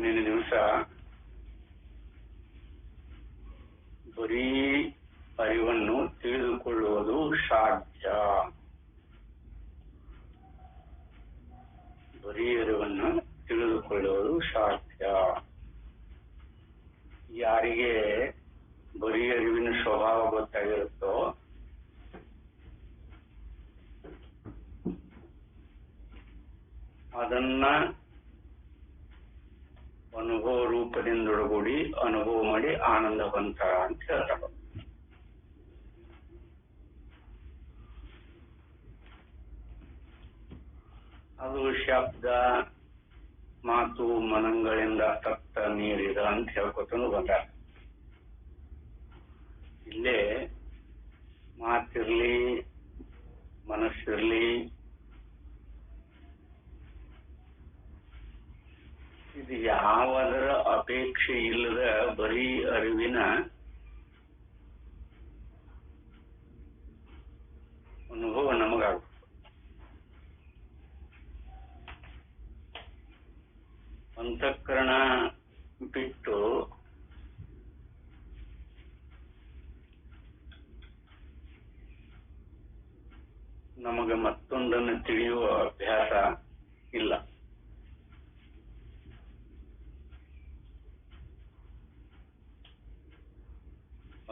ಇಂದಿನ ದಿವಸ ಬರೀ ಅರಿವನ್ನು ತಿಳಿದುಕೊಳ್ಳುವುದು ಸಾಧ್ಯ. ಬರೀ ಅರಿವನ್ನು ತಿಳಿದುಕೊಳ್ಳುವುದು ಸಾಧ್ಯ. ಯಾರಿಗೆ ಬರೀ ಅರಿವಿನ ಸ್ವಭಾವ ಗೊತ್ತಾಗಿರುತ್ತೋ ಅದನ್ನ ಅನುಭವ ರೂಪದಿಂದೊಡಗೂಡಿ ಅನುಭವ ಮಾಡಿ ಆನಂದವಂತ ಅಂತ ಹೇಳ್ತಾರೆ. ಅದು ಶಬ್ದ ಮಾತು ಮನಗಳಿಂದ ತತ್ತ ಮೀರಿದ ಅಂತ ಹೇಳ್ಕೊತನು ಬಂದ. ಇಲ್ಲೇ ಮಾತಿರ್ಲಿ ಮನಸ್ಸಿರ್ಲಿ ಇದು ಯಾವುದರ ಅಪೇಕ್ಷೆ ಇಲ್ಲದ ಬರೀ ಅರಿವಿನ ಅನುಭವ ನಮಗಾಗುತ್ತೆ. ಅಂತಃಕರಣ ಬಿಟ್ಟು ನಮಗೆ ಮತ್ತೊಂದನ್ನು ತಿಳಿಯುವ ಅಭ್ಯಾಸ ಇಲ್ಲ.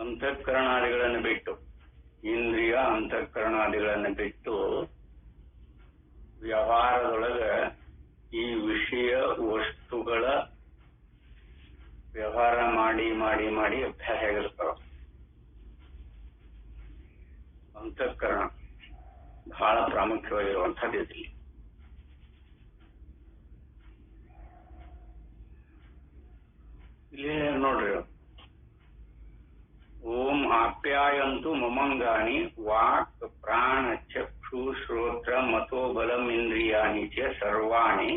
ಅಂತಃಕರಣಾದಿಗಳನ್ನು ಬಿಟ್ಟು, ಇಂದ್ರಿಯ ಅಂತಃಕರಣಾದಿಗಳನ್ನು ಬಿಟ್ಟು ವ್ಯವಹಾರದೊಳಗ ಈ ವಿಷಯ ವಸ್ತುಗಳ ವ್ಯವಹಾರ ಮಾಡಿ ಮಾಡಿ ಮಾಡಿ ಅಭ್ಯಾಸ ಆಗಿರ್ತಾವ. ಅಂತಃಕರಣ ಬಹಳ ಪ್ರಾಮುಖ್ಯವಾಗಿರುವಂಥದ್ದು ಇದಿಲ್ಲ. ಇಲ್ಲಿ ನೋಡ್ರಿ, ಓಂ ಆಪ್ಯಾಯಂತು ಮಮಂಗಾನಿ ವಾಕ್ ಪ್ರಾಣ ಚಕ್ಷು ಶ್ರೋತ್ರ ಮತೋ ಬಲಂ ಇಂದ್ರಿಯಾಣಿ ಚ ಸರ್ವಾಣಿ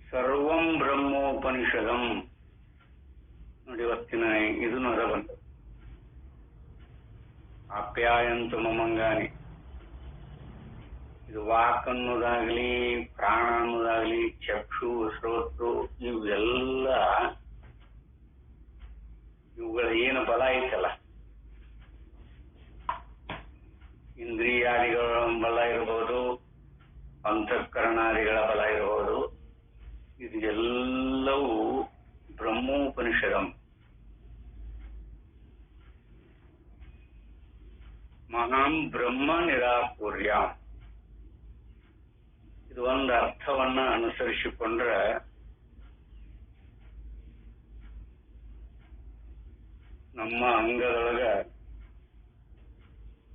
ಸರ್ವಂ ಬ್ರಹ್ಮೋಪನಿಷದಂ. ನೋಡಿ, ಇವತ್ತಿನ ಇದನ್ನು ಅದ ಬಂತು. ಆಪ್ಯಾಯಂತು ಮಮಂಗಾನಿ, ಇದು ವಾಕ್ ಅನ್ನೋದಾಗ್ಲಿ ಪ್ರಾಣ ಅನ್ನೋದಾಗ್ಲಿ ಚಕ್ಷು ಶ್ರೋತ್ರ ಇವೆಲ್ಲ ಇವುಗಳ ಏನು ಬಲ ಐತಲ್ಲ, ಇಂದ್ರಿಯಾದಿಗಳ ಬಲ ಇರಬಹುದು, ಅಂತಃಕರಣಾದಿಗಳ ಬಲ ಇರಬಹುದು, ಇದು ಎಲ್ಲವೂ ಬ್ರಹ್ಮೋಪನಿಷದಂ. ಮಹಾಂ ಬ್ರಹ್ಮ ನಿರಾಕೂರ್ಯ. ಇದು ಒಂದು ಅರ್ಥವನ್ನ ಅನುಸರಿಸಿಕೊಂಡ್ರೆ ನಮ್ಮ ಅಂಗದೊಳಗ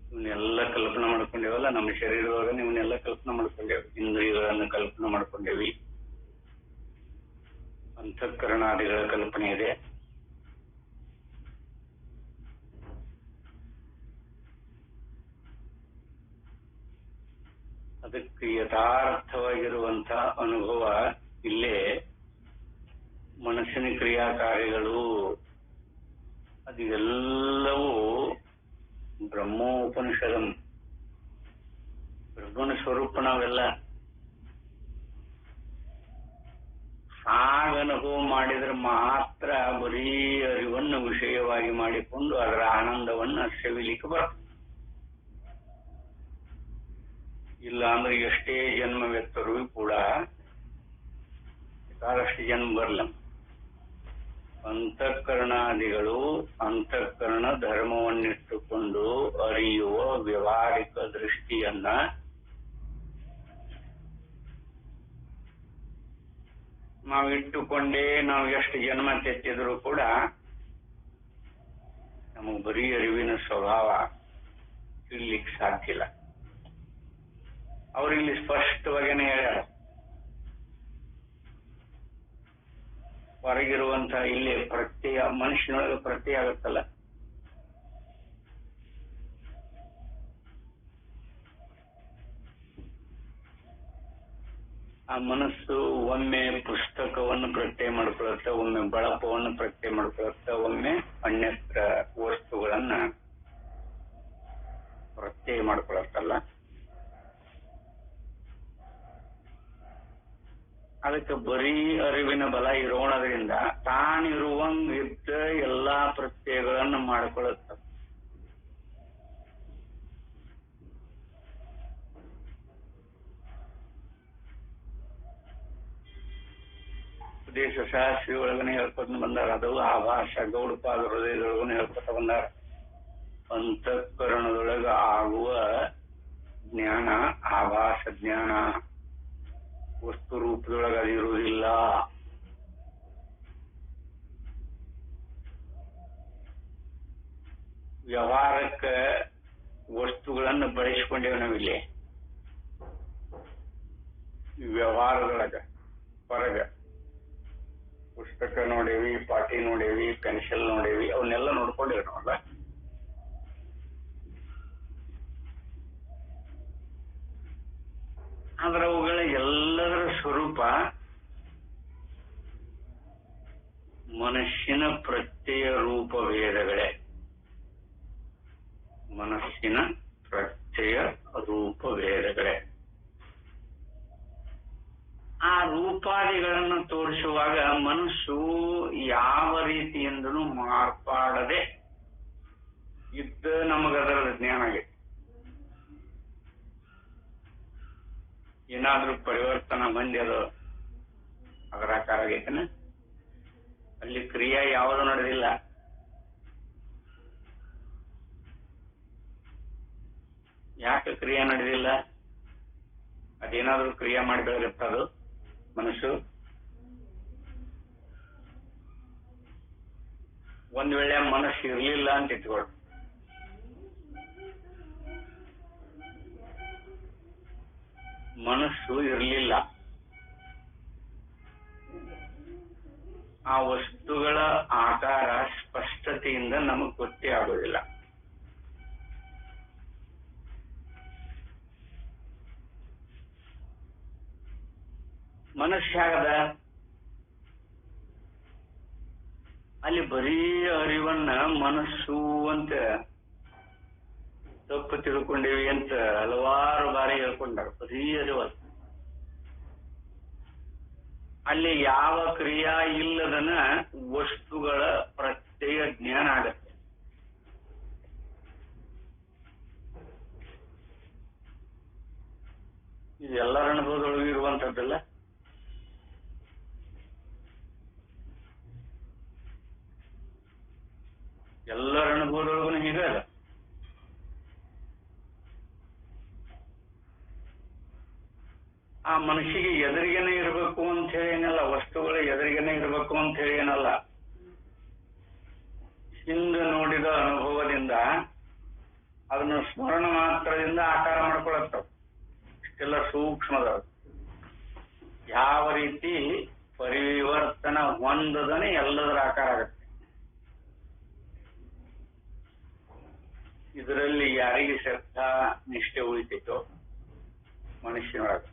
ಇವನ್ನೆಲ್ಲ ಕಲ್ಪನೆ ಮಾಡ್ಕೊಂಡೇವಲ್ಲ, ನಮ್ಮ ಶರೀರದೊಳಗ ಇವನ್ನೆಲ್ಲ ಕಲ್ಪನೆ ಮಾಡ್ಕೊಂಡೇವಿ. ಇಂದ್ರಿಯಗಳನ್ನು ಕಲ್ಪನೆ ಮಾಡ್ಕೊಂಡೇವಿ, ಅಂತಃಕರಣಾದಿಗಳ ಕಲ್ಪನೆ ಇದೆ. ಅದಕ್ಕೆ ಯಥಾರ್ಥವಾಗಿರುವಂತ ಅನುಭವ ಇಲ್ಲೇ ಮನಸ್ಸಿನ ಕ್ರಿಯಾಕಾರಿಗಳು ಅದು ಎಲ್ಲವೂ ಬ್ರಹ್ಮೋಪನಿಷದಂ, ಬ್ರಹ್ಮನ ಸ್ವರೂಪ. ನಾವೆಲ್ಲ ಆಗ ಅನುಭವ ಮಾಡಿದ್ರೆ ಮಾತ್ರ ಬರೀ ಅರಿವನ್ನು ವಿಷಯವಾಗಿ ಮಾಡಿಕೊಂಡು ಅದರ ಆನಂದವನ್ನು ಸವಿಲಿಕ್ಕೆ ಬರ್ತದೆ. ಇಲ್ಲ ಅಂದ್ರೆ ಎಷ್ಟೇ ಜನ್ಮವೆತ್ತರೂ ಕೂಡ ಬೇಕಾದಷ್ಟು ಜನ್ಮ ಬರಲ್ಲ. ಅಂತಃಕರಣಾದಿಗಳು ಅಂತಃಕರಣ ಧರ್ಮವನ್ನಿಟ್ಟುಕೊಂಡು ಅರಿಯುವ ವ್ಯವಹಾರಿಕ ದೃಷ್ಟಿಯನ್ನ ನಾವಿಟ್ಟುಕೊಂಡೇ ನಾವು ಎಷ್ಟು ಜನ್ಮ ತೆತ್ತಿದ್ರು ಕೂಡ ನಮಗೆ ಬರೀ ಅರಿವಿನ ಸ್ವಭಾವ ತಿಳಿಲಿಕ್ಕೆ ಸಾಧ್ಯ ಇಲ್ಲ. ಅವ್ರಿಲ್ಲಿ ಸ್ಪಷ್ಟವಾಗೇನೆ ಹೇಳ್ಯಾರ, ಹೊರಗಿರುವಂತಹ ಇಲ್ಲಿ ಪ್ರತ್ಯಯ ಮನುಷ್ಯನೊಳಗೆ ಪ್ರತ್ಯಯ ಆಗುತ್ತಲ್ಲ, ಆ ಮನಸ್ಸು ಒಮ್ಮೆ ಪುಸ್ತಕವನ್ನು ಪ್ರತ್ಯಯ ಮಾಡ್ಕೊಳುತ್ತೆ, ಒಮ್ಮೆ ಬಳಪವನ್ನು ಪ್ರತ್ಯಯ ಮಾಡ್ಕೊಳುತ್ತೆ, ಒಮ್ಮೆ ಅನ್ಯತ್ರ ವಸ್ತುಗಳನ್ನ ಪ್ರತ್ಯಯ ಮಾಡ್ಕೊಳತ್ತಲ್ಲ. ಅದಕ್ಕೆ ಬರೀ ಅರಿವಿನ ಬಲ ಇರೋಣದ್ರಿಂದ ತಾನಿರುವಂಗಿದ್ದ ಎಲ್ಲಾ ಪ್ರತ್ಯಯಗಳನ್ನು ಮಾಡ್ಕೊಳ್ಳುತ್ತ. ಉಪದೇಶ ಶಾಸ್ತ್ರಿ ಒಳಗನೆ ಹೇಳ್ಕೊತ ಬಂದಾರ. ಅದು ಆಭಾಷ ಗೌಡಪಾದ ಹೃದಯದೊಳಗನೆ ಹೇಳ್ಕೊತ ಬಂದಾರ. ಅಂತಃಕರಣದೊಳಗ ಆಗುವ ಜ್ಞಾನ ಆಭಾಸ ಜ್ಞಾನ, ವಸ್ತು ರೂಪದೊಳಗ ಅದು ಇರುವುದಿಲ್ಲ. ವ್ಯವಹಾರಕ್ಕೆ ವಸ್ತುಗಳನ್ನು ಬಳಸಿಕೊಂಡೇವೆ ನಾವಿಲ್ಲಿ. ವ್ಯವಹಾರದೊಳಗ ಹೊರಗ ಪುಸ್ತಕ ನೋಡೇವಿ, ಪಾಟಿ ನೋಡೇವಿ, ಪೆನ್ಸಿಲ್ ನೋಡೇವಿ, ಅವನ್ನೆಲ್ಲ ನೋಡ್ಕೊಂಡೇವಿ ನಾವಲ್ಲ. ಆದ್ರೆ ಅವುಗಳ ಎಲ್ಲದರ ಸ್ವರೂಪ ಮನಸ್ಸಿನ ಪ್ರತ್ಯಯ ರೂಪ ಭೇದಗಳೇ. ಮನಸ್ಸಿನ ಪ್ರತ್ಯಯ ರೂಪ ಭೇದಗಳೇ. ಆ ರೂಪಾದಿಗಳನ್ನು ತೋರಿಸುವಾಗ ಮನಸ್ಸು ಯಾವ ರೀತಿಯಿಂದಲೂ ಮಾರ್ಪಾಡದೆ ಇದ್ದ ನಮಗದರ ಜ್ಞಾನ ಆಗೈತಿ. ಏನಾದ್ರೂ ಪರಿವರ್ತನ ಬಂದಿ ಅದು ಅದರ ಆಕಾರ ಆಗೈತನ. ಅಲ್ಲಿ ಕ್ರಿಯೆ ಯಾವುದು ನಡೆದಿಲ್ಲ. ಯಾಕೆ ಕ್ರಿಯೆ ನಡೆದಿಲ್ಲ? ಅದೇನಾದ್ರೂ ಕ್ರಿಯೆ ಮಾಡಿ ಬೆಳಗತ್ತದು ಮನಸ್ಸು. ಒಂದ್ ವೇಳೆ ಮನಸ್ಸು ಇರ್ಲಿಲ್ಲ ಅಂತ ಇಟ್ಕೊಳ್ಳಿ. ಮನಸ್ಸು ಇರಲಿಲ್ಲ, ಆ ವಸ್ತುಗಳ ಆಕಾರ ಸ್ಪಷ್ಟತೆಯಿಂದ ನಮಗ್ ಗೊತ್ತೇ ಆಗೋದಿಲ್ಲ. ಮನಸ್ಸಾಗದ ಅಲ್ಲಿ ಬರೀ ಅರಿವನ್ನ ಮನಸ್ಸು ಅಂತ ತಪ್ಪು ತಿಳ್ಕೊಂಡೇವಿ ಅಂತ ಹಲವಾರು ಬಾರಿ ಹೇಳ್ಕೊಂಡಾರ. ಬರೀ ಅರಿವಲ್ಲ, ಅಲ್ಲಿ ಯಾವ ಕ್ರಿಯಾ ಇಲ್ಲದನ ವಸ್ತುಗಳ ಪ್ರತ್ಯಯ ಜ್ಞಾನ ಆಗತ್ತೆ. ಇದೆಲ್ಲರ ಅನುಭವದೊಳಗೆ ಇರುವಂತದ್ದಲ್ಲ. ಎಲ್ಲರ ಅನುಭವದೊಳಗೂ ಹೀಗೆ ಅಲ್ಲ. ಆ ಮನುಷ್ಯಗೆ ಎದುರಿಗೇನೆ ಇರಬೇಕು ಅಂತ ಹೇಳಿ ಏನಲ್ಲ, ವಸ್ತುಗಳು ಎದುರಿಗೇನೆ ಇರಬೇಕು ಅಂತ ಹೇಳಿ ಏನಲ್ಲ. ಹಿಂದೆ ನೋಡಿದ ಅನುಭವದಿಂದ ಅದನ್ನು ಸ್ಮರಣ ಮಾತ್ರದಿಂದ ಆಕಾರ ಮಾಡ್ಕೊಳತ್ತವ. ಇಷ್ಟೆಲ್ಲ ಸೂಕ್ಷ್ಮದ ಯಾವ ರೀತಿ ಪರಿವರ್ತನ ಹೊಂದದನೆ ಎಲ್ಲದರ ಆಕಾರ ಆಗತ್ತೆ. ಇದರಲ್ಲಿ ಯಾರಿಗೆ ಶ್ರದ್ಧಾ ನಿಷ್ಠೆ ಉಳಿತೈತೋ ಮನುಷ್ಯನೊಳಗ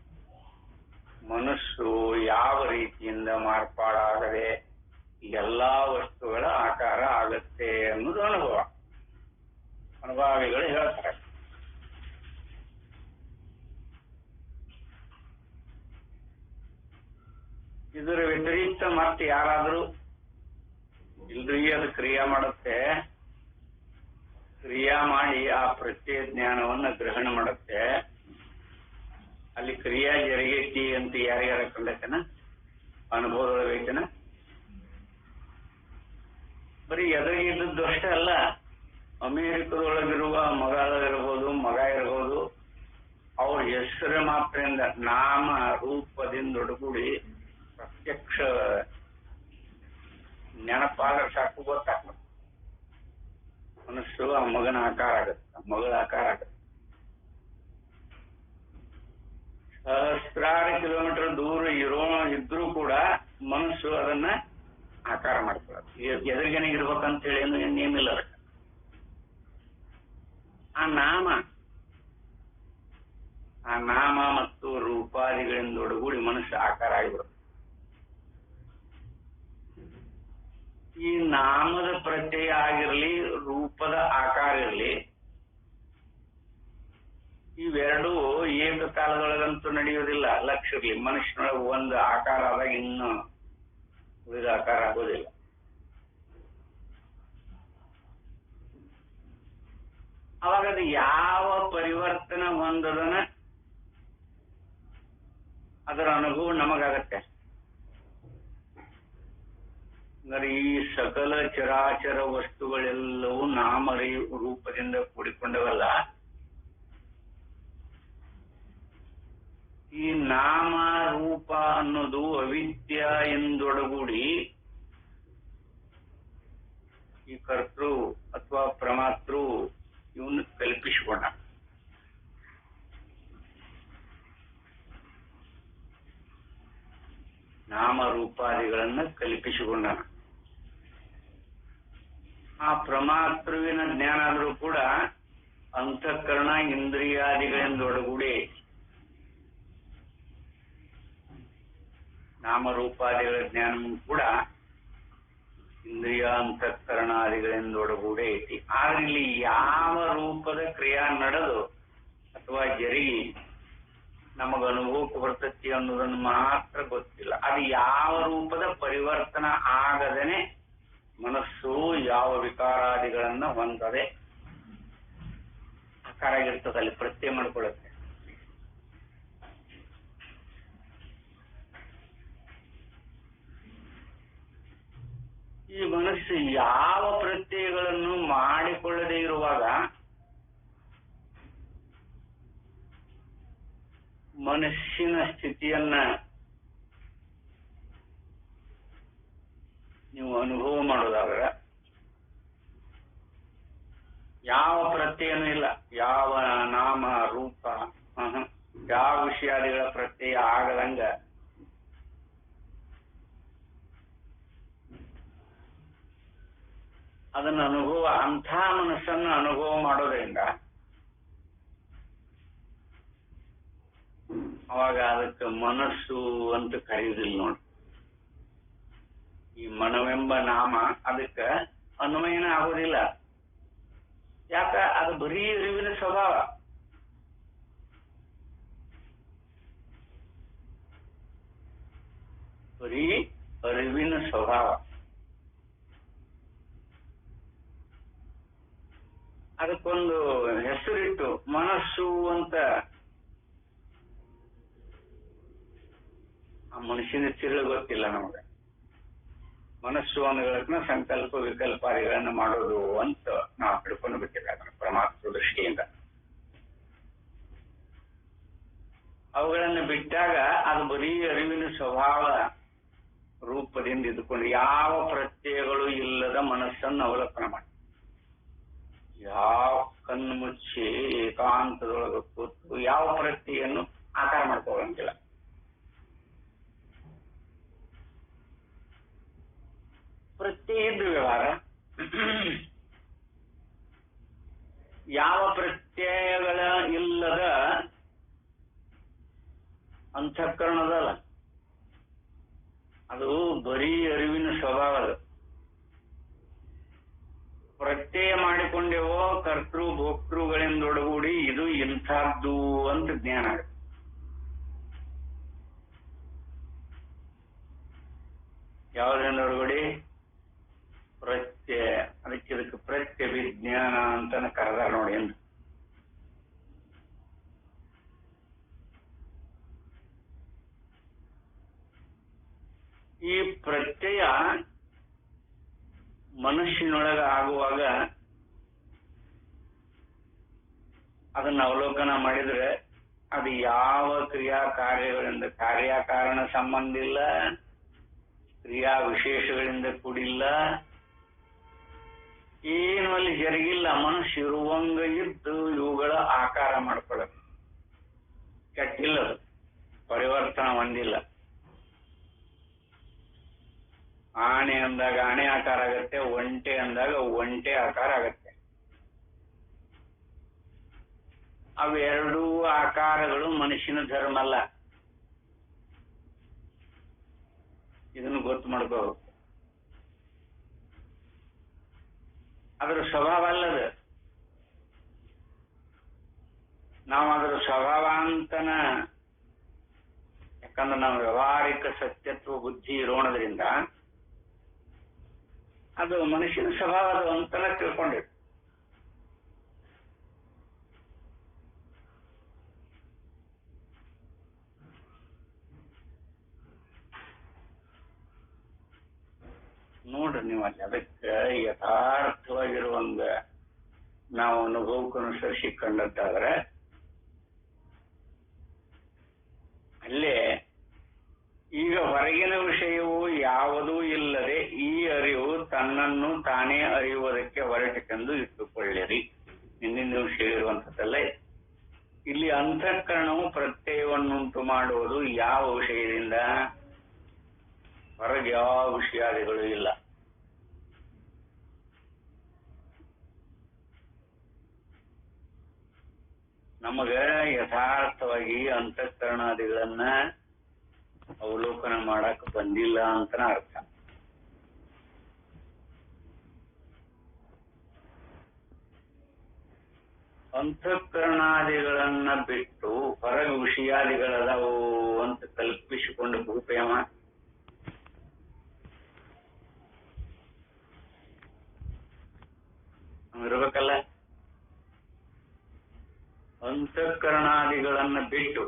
ಮನಸ್ಸು ಯಾವ ರೀತಿಯಿಂದ ಮಾರ್ಪಾಡಾಗದೆ ಎಲ್ಲಾ ವಸ್ತುಗಳ ಆಕಾರ ಆಗತ್ತೆ ಅನ್ನೋದು ಅನುಭವ. ಅನುಭವಿಗಳು ಹೇಳ್ತಾರೆ. ಇದರ ವ್ಯತಿರಿಕ್ತ ಮತ್ತೆ ಯಾರಾದ್ರೂ ಇಲ್ರಿ ಅದು ಕ್ರಿಯಾ ಮಾಡುತ್ತೆ, ಕ್ರಿಯಾ ಮಾಡಿ ಆ ಪ್ರತ್ಯಯ ಜ್ಞಾನವನ್ನ ಗ್ರಹಣ ಮಾಡುತ್ತೆ, ಅಲ್ಲಿ ಕ್ರಿಯಾ ಜರುಗೈತಿ ಅಂತ ಯಾರ್ಯಾರ ಕಂಡೈತನ ಅನುಭವದೊಳಗೈತನ. ಬರೀ ಎದುರಿಗಿದ್ದದ್ದು ಅಷ್ಟೇ ಅಲ್ಲ, ಅಮೇರಿಕದೊಳಗಿರುವ ಮಗ ಇರಬಹುದು, ಅವ್ರ ಹೆಸರು ಮಾತ್ರದಿಂದ ನಾಮ ರೂಪದಿಂದ ಒಡಗೂಡಿ ಪ್ರತ್ಯಕ್ಷ ನೆನಪಾದ್ರೆ ಸಾಕು ಗೊತ್ತಾಗ್ತದೆ. ಮನಸ್ಸು ಆ ಮಗನ ಆಕಾರ ಆಗತ್ತೆ, ಮಗಳ ಆಕಾರ ಆಗತ್ತೆ. ಸಹಸ್ರಾರು ಕಿಲೋಮೀಟರ್ ದೂರ ಇದ್ರೂ ಕೂಡ ಮನಸ್ಸು ಅದನ್ನ ಆಕಾರ ಮಾಡ್ಕೊಳ್ಳೋದು. ಎದುರಿಗೇನೆ ಇರ್ಬೇಕಂತ ಹೇಳಿ ಏನಿಲ್ಲ. ಆ ನಾಮ ಮತ್ತು ರೂಪಾದಿಗಳಿಂದ ಒಡಗೂಡಿ ಮನಸ್ಸು ಆಕಾರ ಆಗಿಬಿಡುತ್ತೆ. ಈ ನಾಮದ ಪ್ರತ್ಯಯ ಆಗಿರ್ಲಿ, ರೂಪದ ಆಕಾರ ಇರಲಿ, ಇವೆರಡೂ ಏಕಕಾಲದೊಳಗಂತೂ ನಡೆಯುವುದಿಲ್ಲ. ಲಕ್ಷ್ಯ ಇರಲಿ, ಮನುಷ್ಯನೊಳಗೆ ಒಂದು ಆಕಾರ ಆದಾಗ ಇನ್ನು ಉಳಿದ ಆಕಾರ ಆಗೋದಿಲ್ಲ. ಅವಾಗ ಅದು ಯಾವ ಪರಿವರ್ತನೆ ಹೊಂದದನ ಅದರ ಅನುಭವ ನಮಗಾಗತ್ತೆ. ಅಂದರೆ ಈ ಸಕಲ ಚರಾಚರ ವಸ್ತುಗಳೆಲ್ಲವೂ ನಾಮ ರೂಪದಿಂದ ಕೂಡಿಕೊಂಡವಲ್ಲ. ಈ ನಾಮ ರೂಪ ಅನ್ನೋದು ಅವಿದ್ಯ ಎಂದೊಡಗೂಡಿ ಈ ಕರ್ತೃ ಅಥವಾ ಪ್ರಮಾತೃ ಇವನು ಕಲ್ಪಿಸಿಕೊಂಡ. ನಾಮರೂಪಾದಿಗಳನ್ನ ಕಲ್ಪಿಸಿಕೊಂಡ. ಆ ಪ್ರಮಾತೃವಿನ ಜ್ಞಾನ ಆದರೂ ಕೂಡ ಅಂತಃಕರಣ ಇಂದ್ರಿಯಾದಿಗಳಿಂದೊಡಗೂಡಿ ನಾಮರೂಪಾದಿಗಳ ಜ್ಞಾನವೂ ಕೂಡ ಇಂದ್ರಿಯ ಅಂತಃಕರಣಾದಿಗಳಿಂದೊಡಗೂಡಿ ಐತಿ. ಆದ್ರೆ ಇಲ್ಲಿ ಯಾವ ರೂಪದ ಕ್ರಿಯಾ ನಡೆದು ಅಥವಾ ಜರುಗಿ ನಮಗ ಅನುಭವಕ್ಕೆ ಬರ್ತತಿ ಅನ್ನೋದನ್ನು ಮಾತ್ರ ಗೊತ್ತಿಲ್ಲ. ಅದು ಯಾವ ರೂಪದ ಪರಿವರ್ತನ ಆಗದೇನೆ ಮನಸ್ಸು ಯಾವ ವಿಕಾರಾದಿಗಳನ್ನ ಹೊಂದದೆ ಆಕಾರ ಆಗಿರ್ತದೆ, ಅಲ್ಲಿ ಪ್ರತ್ಯಯ ಮಾಡ್ಕೊಳ್ಳುತ್ತೆ. ಈ ಮನಸ್ಸು ಯಾವ ಪ್ರತ್ಯಯಗಳನ್ನು ಮಾಡಿಕೊಳ್ಳದೆ ಇರುವಾಗ ಮನಸ್ಸಿನ ಸ್ಥಿತಿಯನ್ನ ನೀವು ಅನುಭವ ಮಾಡೋದಾದ್ರೆ ಯಾವ ಪ್ರತ್ಯಯನೂ ಇಲ್ಲ, ಯಾವ ನಾಮ ರೂಪ ಯಾವ ವಿಷಯಾದಿಗಳ ಪ್ರತ್ಯಯ ಆಗದಂಗ ಅದನ್ನ ಅನುಭವ, ಅಂಥ ಮನಸ್ಸನ್ನು ಅನುಭವ ಮಾಡೋದ್ರಿಂದ ಅವಾಗ ಅದಕ್ಕೆ ಮನಸ್ಸು ಅಂತ ಕರೆಯುವುದಿಲ್ಲ ನೋಡಿ. ಈ ಮನವೆಂಬ ನಾಮ ಅದಕ್ಕೆ ಅನ್ವಯನ ಆಗೋದಿಲ್ಲ. ಯಾಕ? ಅದು ಬರೀ ಅರಿವಿನ ಸ್ವಭಾವ. ಬರೀ ಅರಿವಿನ ಸ್ವಭಾವ. ಅದಕ್ಕೊಂದು ಹೆಸರಿಟ್ಟು ಮನಸ್ಸು ಅಂತ. ಆ ಮನುಷ್ಯನ ತಿರುಳು ಗೊತ್ತಿಲ್ಲ ನಮಗೆ. ಮನಸ್ಸು ಅನ್ನೋದನ್ನ ಸಂಕಲ್ಪ ವಿಕಲ್ಪಾದಿಗಳನ್ನ ಮಾಡೋದು ಅಂತ ನಾವು ಹಿಡ್ಕೊಂಡು ಬಿಟ್ಟಿಲ್ಲ ಅದನ್ನ ಪರಮಾತ್ಮ ದೃಷ್ಟಿಯಿಂದ. ಅವುಗಳನ್ನು ಬಿಟ್ಟಾಗ ಅದು ಬರೀ ಅರಿವಿನ ಸ್ವಭಾವ ರೂಪದಿಂದ ಇದ್ದುಕೊಂಡು ಯಾವ ಪ್ರತ್ಯಯಗಳು ಇಲ್ಲದ ಮನಸ್ಸನ್ನು ಅವಲೋಕನ ಮಾಡಿ, ಯಾವ ಕಣ್ಣು ಮುಚ್ಚಿ ಏಕಾಂತದೊಳಗೆ ಕೂತು ಯಾವ ಪ್ರತ್ಯಯನ್ನು ಆಕಾರ ಮಾಡ್ಕೊಳ್ಳಂಗಿಲ್ಲ. ಪ್ರತ್ಯಯ ಇದ್ದು ವ್ಯವಹಾರ. ಯಾವ ಪ್ರತ್ಯಯಗಳ ಇಲ್ಲದ ಅಂತಃಕರಣದಲ್ಲ, ಅದು ಬರೀ ಅರಿವಿನ ಸ್ವಭಾವ. ಅದು ಪ್ರತ್ಯಯ ಮಾಡಿಕೊಂಡೇವೋ ಕರ್ತೃ ಭೋಕ್ತೃಗಳಿಂದೊಡಗೂಡಿ ಇದು ಇಂಥದ್ದು ಅಂತ ಜ್ಞಾನ ಆಗುತ್ತೆ. ಯಾವುದರಿಂದೊಳಗಡೆ? ಪ್ರತ್ಯಯ. ಇದಕ್ಕೆ ಪ್ರತ್ಯಯ ವಿಜ್ಞಾನ ಅಂತಾನೆ ಕರೆದಾರ ನೋಡಿ. ಎಂದು ಈ ಪ್ರತ್ಯಯ ಮನುಷ್ಯನೊಳಗ ಆಗುವಾಗ ಅದನ್ನ ಅವಲೋಕನ ಮಾಡಿದ್ರೆ ಅದು ಯಾವ ಕ್ರಿಯಾ ಕಾರ್ಯಗಳಿಂದ ಕಾರ್ಯಕಾರಣ ಸಂಬಂಧ ಇಲ್ಲ, ಕ್ರಿಯಾ ವಿಶೇಷಗಳಿಂದ ಕೂಡಿಲ್ಲ, ಏನು ಅಲ್ಲಿ ಜರುಗಿಲ್ಲ. ಮನುಷ್ಯ ಇರುವಂಗ ಇದ್ದು ಇವುಗಳ ಆಕಾರ ಮಾಡ್ಕೊಳ್ಳೋದು ಕೆಟ್ಟಿಲ್ಲ, ಅದು ಪರಿವರ್ತನ ಹೊಂದಿಲ್ಲ. ಆನೆ ಅಂದಾಗ ಆನೆ ಆಕಾರ ಆಗತ್ತೆ, ಒಂಟೆ ಅಂದಾಗ ಒಂಟೆ ಆಕಾರ ಆಗತ್ತೆ. ಅವೆರಡೂ ಆಕಾರಗಳು ಮನುಷ್ಯನ ಧರ್ಮ ಅಲ್ಲ. ಇದನ್ನು ಗೊತ್ತು ಮಾಡ್ಕೋಬೇಕು. ಅದರ ಸ್ವಭಾವ ಅಲ್ಲದ. ನಾವು ಅದರ ಸ್ವಭಾವಾಂತನ, ಯಾಕಂದ್ರೆ ನಾವು ವ್ಯವಹಾರಿಕ ಸತ್ಯತ್ವ ಬುದ್ಧಿ ಇರೋಣದ್ರಿಂದ ಅದು ಮನುಷ್ಯನ ಸ್ವಭಾವದ ಅಂತನ ತಿಳ್ಕೊಂಡಿರು. ನೋಡ್ರಿ ನೀವು ಅಲ್ಲಿ ಅದಕ್ಕೆ ಯಥಾರ್ಥವಾಗಿರುವಂಗ ನಾವು ಅನುಭವಕ್ಕನುಸರಿಸಿ ಕಂಡದ್ದಾದ್ರೆ ಅಲ್ಲೇ ಈಗ ಹೊರಗಿನ ವಿಷಯವು ಯಾವುದೂ ಇಲ್ಲದೆ ಈ ಅರಿವು ತನ್ನನ್ನು ತಾನೇ ಅರಿಯುವುದಕ್ಕೆ ಹೊರಟಿಕೆಂದು ಇಟ್ಟುಕೊಳ್ಳಿರಿ. ಹಿಂದಿನ ದಿವಸ ಹೇಳಿರುವಂಥದ್ದಲ್ಲ. ಇಲ್ಲಿ ಅಂತಃಕರಣವು ಪ್ರತ್ಯಯವನ್ನುಂಟು ಮಾಡುವುದು ಯಾವ ವಿಷಯದಿಂದ? ಹೊರಗೆ ಯಾವ ವಿಷಯಾದಿಗಳು ಇಲ್ಲ. ನಮಗ ಯಥಾರ್ಥವಾಗಿ ಅಂತಃಕರಣಾದಿಗಳನ್ನ ಅವಲೋಕನ ಮಾಡಕ್ ಬಂದಿಲ್ಲ ಅಂತನ ಅರ್ಥ. ಅಂತಃಕರಣಾದಿಗಳನ್ನ ಬಿಟ್ಟು ಹೊರಗೆ ವಿಷಯಾದಿಗಳದಾವು ಅಂತ ಕಲ್ಪಿಸಿಕೊಂಡು ಭೂಪೇಮ ಇರ್ಬೇಕಲ್ಲ. ಅಂತಃಕರಣಾದಿಗಳನ್ನ ಬಿಟ್ಟು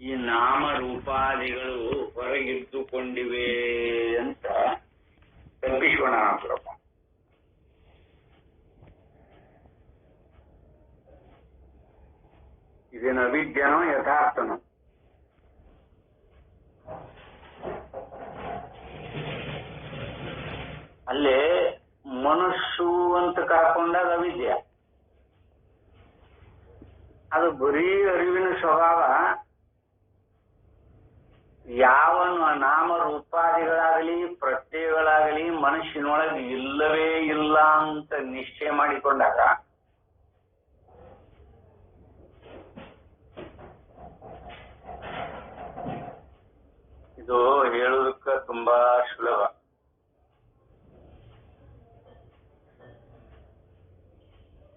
ಈ ನಾಮರೂಪಾದಿಗಳು ಹೊರಗಿದ್ದುಕೊಂಡಿವೆ ಅಂತ ಕಲ್ಪಿಸೋಣ ಅಂತಾರಪ್ಪ. ಇದೇನು ಅವಿದ್ಯನೋ ಯಥಾರ್ಥನೋ? ಅಲ್ಲೇ ಮನಸ್ಸು ಅಂತ ಕರ್ಕೊಂಡಾಗ ಅವಿದ್ಯ, ಅದು ಬರೀ ಅರಿವಿನ ಸ್ವಭಾವ. ಯಾವ ನಾಮರೂಪಾದಿಗಳಾಗಲಿ ಪ್ರತ್ಯಯಗಳಾಗಲಿ ಮನುಷ್ಯನೊಳಗೆ ಇಲ್ಲವೇ ಇಲ್ಲ ಅಂತ ನಿಶ್ಚಯ ಮಾಡಿಕೊಂಡಾಗ ಇದು ಹೇಳುವುದಕ್ಕೆ ತುಂಬಾ ಸುಲಭ.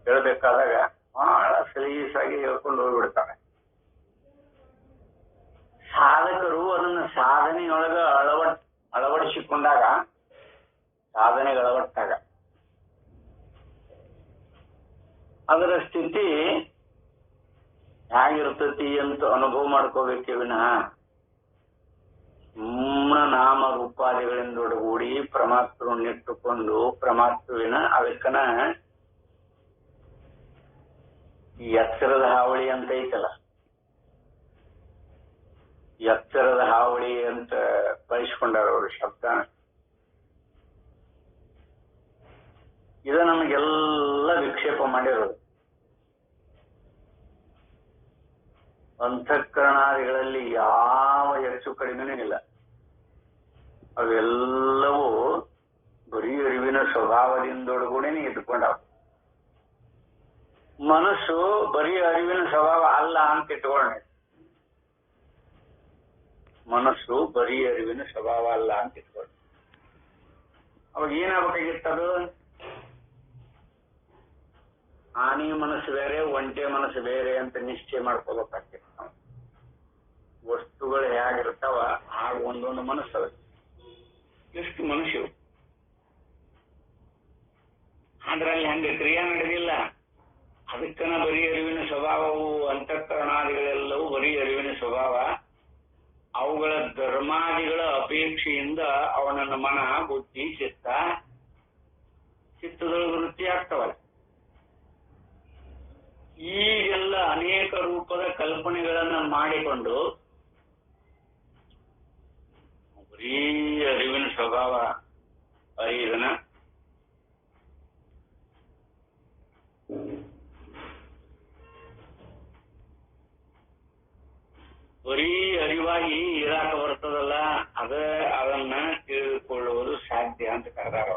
ಹೇಳ್ಬೇಕಾದಾಗ ಬಹಳ ಸಲೀಸಾಗಿ ಹೇಳ್ಕೊಂಡು ಹೋಗ್ಬಿಡ್ತಾರೆ. ಸಾಧಕರು ಅದನ್ನ ಸಾಧನೆಯೊಳಗ ಅಳವಡಿಸಿಕೊಂಡಾಗ, ಸಾಧನೆಗೆ ಅಳವಟ್ಟಾಗ ಅದರ ಸ್ಥಿತಿ ಹೇಗಿರ್ತತಿ ಅಂತ ಅನುಭವ ಮಾಡ್ಕೋಬೇಕೆ ವಿನಃ ನಾಮ ರೂಪಾದಿಗಳಿಂದ ಒಡಗೂಡಿ ಪ್ರಮಾತೃವನ್ನಿಟ್ಟುಕೊಂಡು ಪ್ರಮಾತೃವಿನ ಅದಕ್ಕನ ಈ ಎಚ್ಚರದ ಹಾವಳಿ ಅಂತ ಐತಲ್ಲ, ಎಚ್ಚರದ ಹಾವಳಿ ಅಂತ ಬಳಸ್ಕೊಂಡಾರ ಅವರು ಶಬ್ದ. ಇದು ನಮಗೆಲ್ಲ ವಿಕ್ಷೇಪ ಮಾಡಿರೋದು. ಅಂತಃಕರಣಾದಿಗಳಲ್ಲಿ ಯಾವ ಹೆಚ್ಚು ಕಡಿಮೆನೂ ಇಲ್ಲ. ಅವೆಲ್ಲವೂ ಬರೀ ಅರಿವಿನ ಸ್ವಭಾವದಿಂದೊಡಗೂಡೇನೆ ಇಟ್ಕೊಂಡಾವ. ಮನಸ್ಸು ಬರೀ ಅರಿವಿನ ಸ್ವಭಾವ ಅಲ್ಲ ಅಂತ ಇಟ್ಕೊಳ್ಳಿ. ಮನಸ್ಸು ಬರೀ ಅರಿವಿನ ಸ್ವಭಾವ ಅಲ್ಲ ಅಂತ ಇಟ್ಕೊಳ್ಳಿ. ಅವಾಗ ಏನಾಗಬೇಕಾಗಿತ್ತದು? ಆನೆ ಮನಸ್ಸು ಬೇರೆ, ಒಂಟೆ ಮನಸ್ಸು ಬೇರೆ ಅಂತ ನಿಶ್ಚಯ ಮಾಡ್ಕೋಬೇಕಾಗ್ತಿತ್ತು ನಾವು. ವಸ್ತುಗಳು ಹೇಗಿರ್ತಾವ ಆಗ ಒಂದೊಂದು ಮನಸ್ಸು. ಎಷ್ಟು ಮನುಷ್ಯ ಅದ್ರಲ್ಲಿ ಹಂಗೆ ಕ್ರಿಯೆ ನಡೆದಿಲ್ಲ. ಅದಕ್ಕನ ಬರೀ ಅರಿವಿನ ಸ್ವಭಾವವು ಅಂತಃಕರಣಾದಿಗಳೆಲ್ಲವೂ ಬರೀ ಅರಿವಿನ ಸ್ವಭಾವ. ಅವುಗಳ ಧರ್ಮಾದಿಗಳ ಅಪೇಕ್ಷೆಯಿಂದ ಅವನನ್ನ ಮನ, ಬುದ್ಧಿ, ಚಿತ್ತದೊಳಗೆ ವೃತ್ತಿ ಆಗ್ತವಲ್ಲ. ಈಗೆಲ್ಲ ಅನೇಕ ರೂಪದ ಕಲ್ಪನೆಗಳನ್ನ ಮಾಡಿಕೊಂಡು ಬರೀ ಅರಿವಿನ ಸ್ವಭಾವ ಅರಿವಿನ ಬರೀ ಅರಿವಾಗಿ ಇರಾಕ ಬರ್ತದಲ್ಲ, ಅದನ್ನ ತಿಳಿದುಕೊಳ್ಳುವುದು ಸಾಧ್ಯ ಅಂತ ಕರೆದಾರ.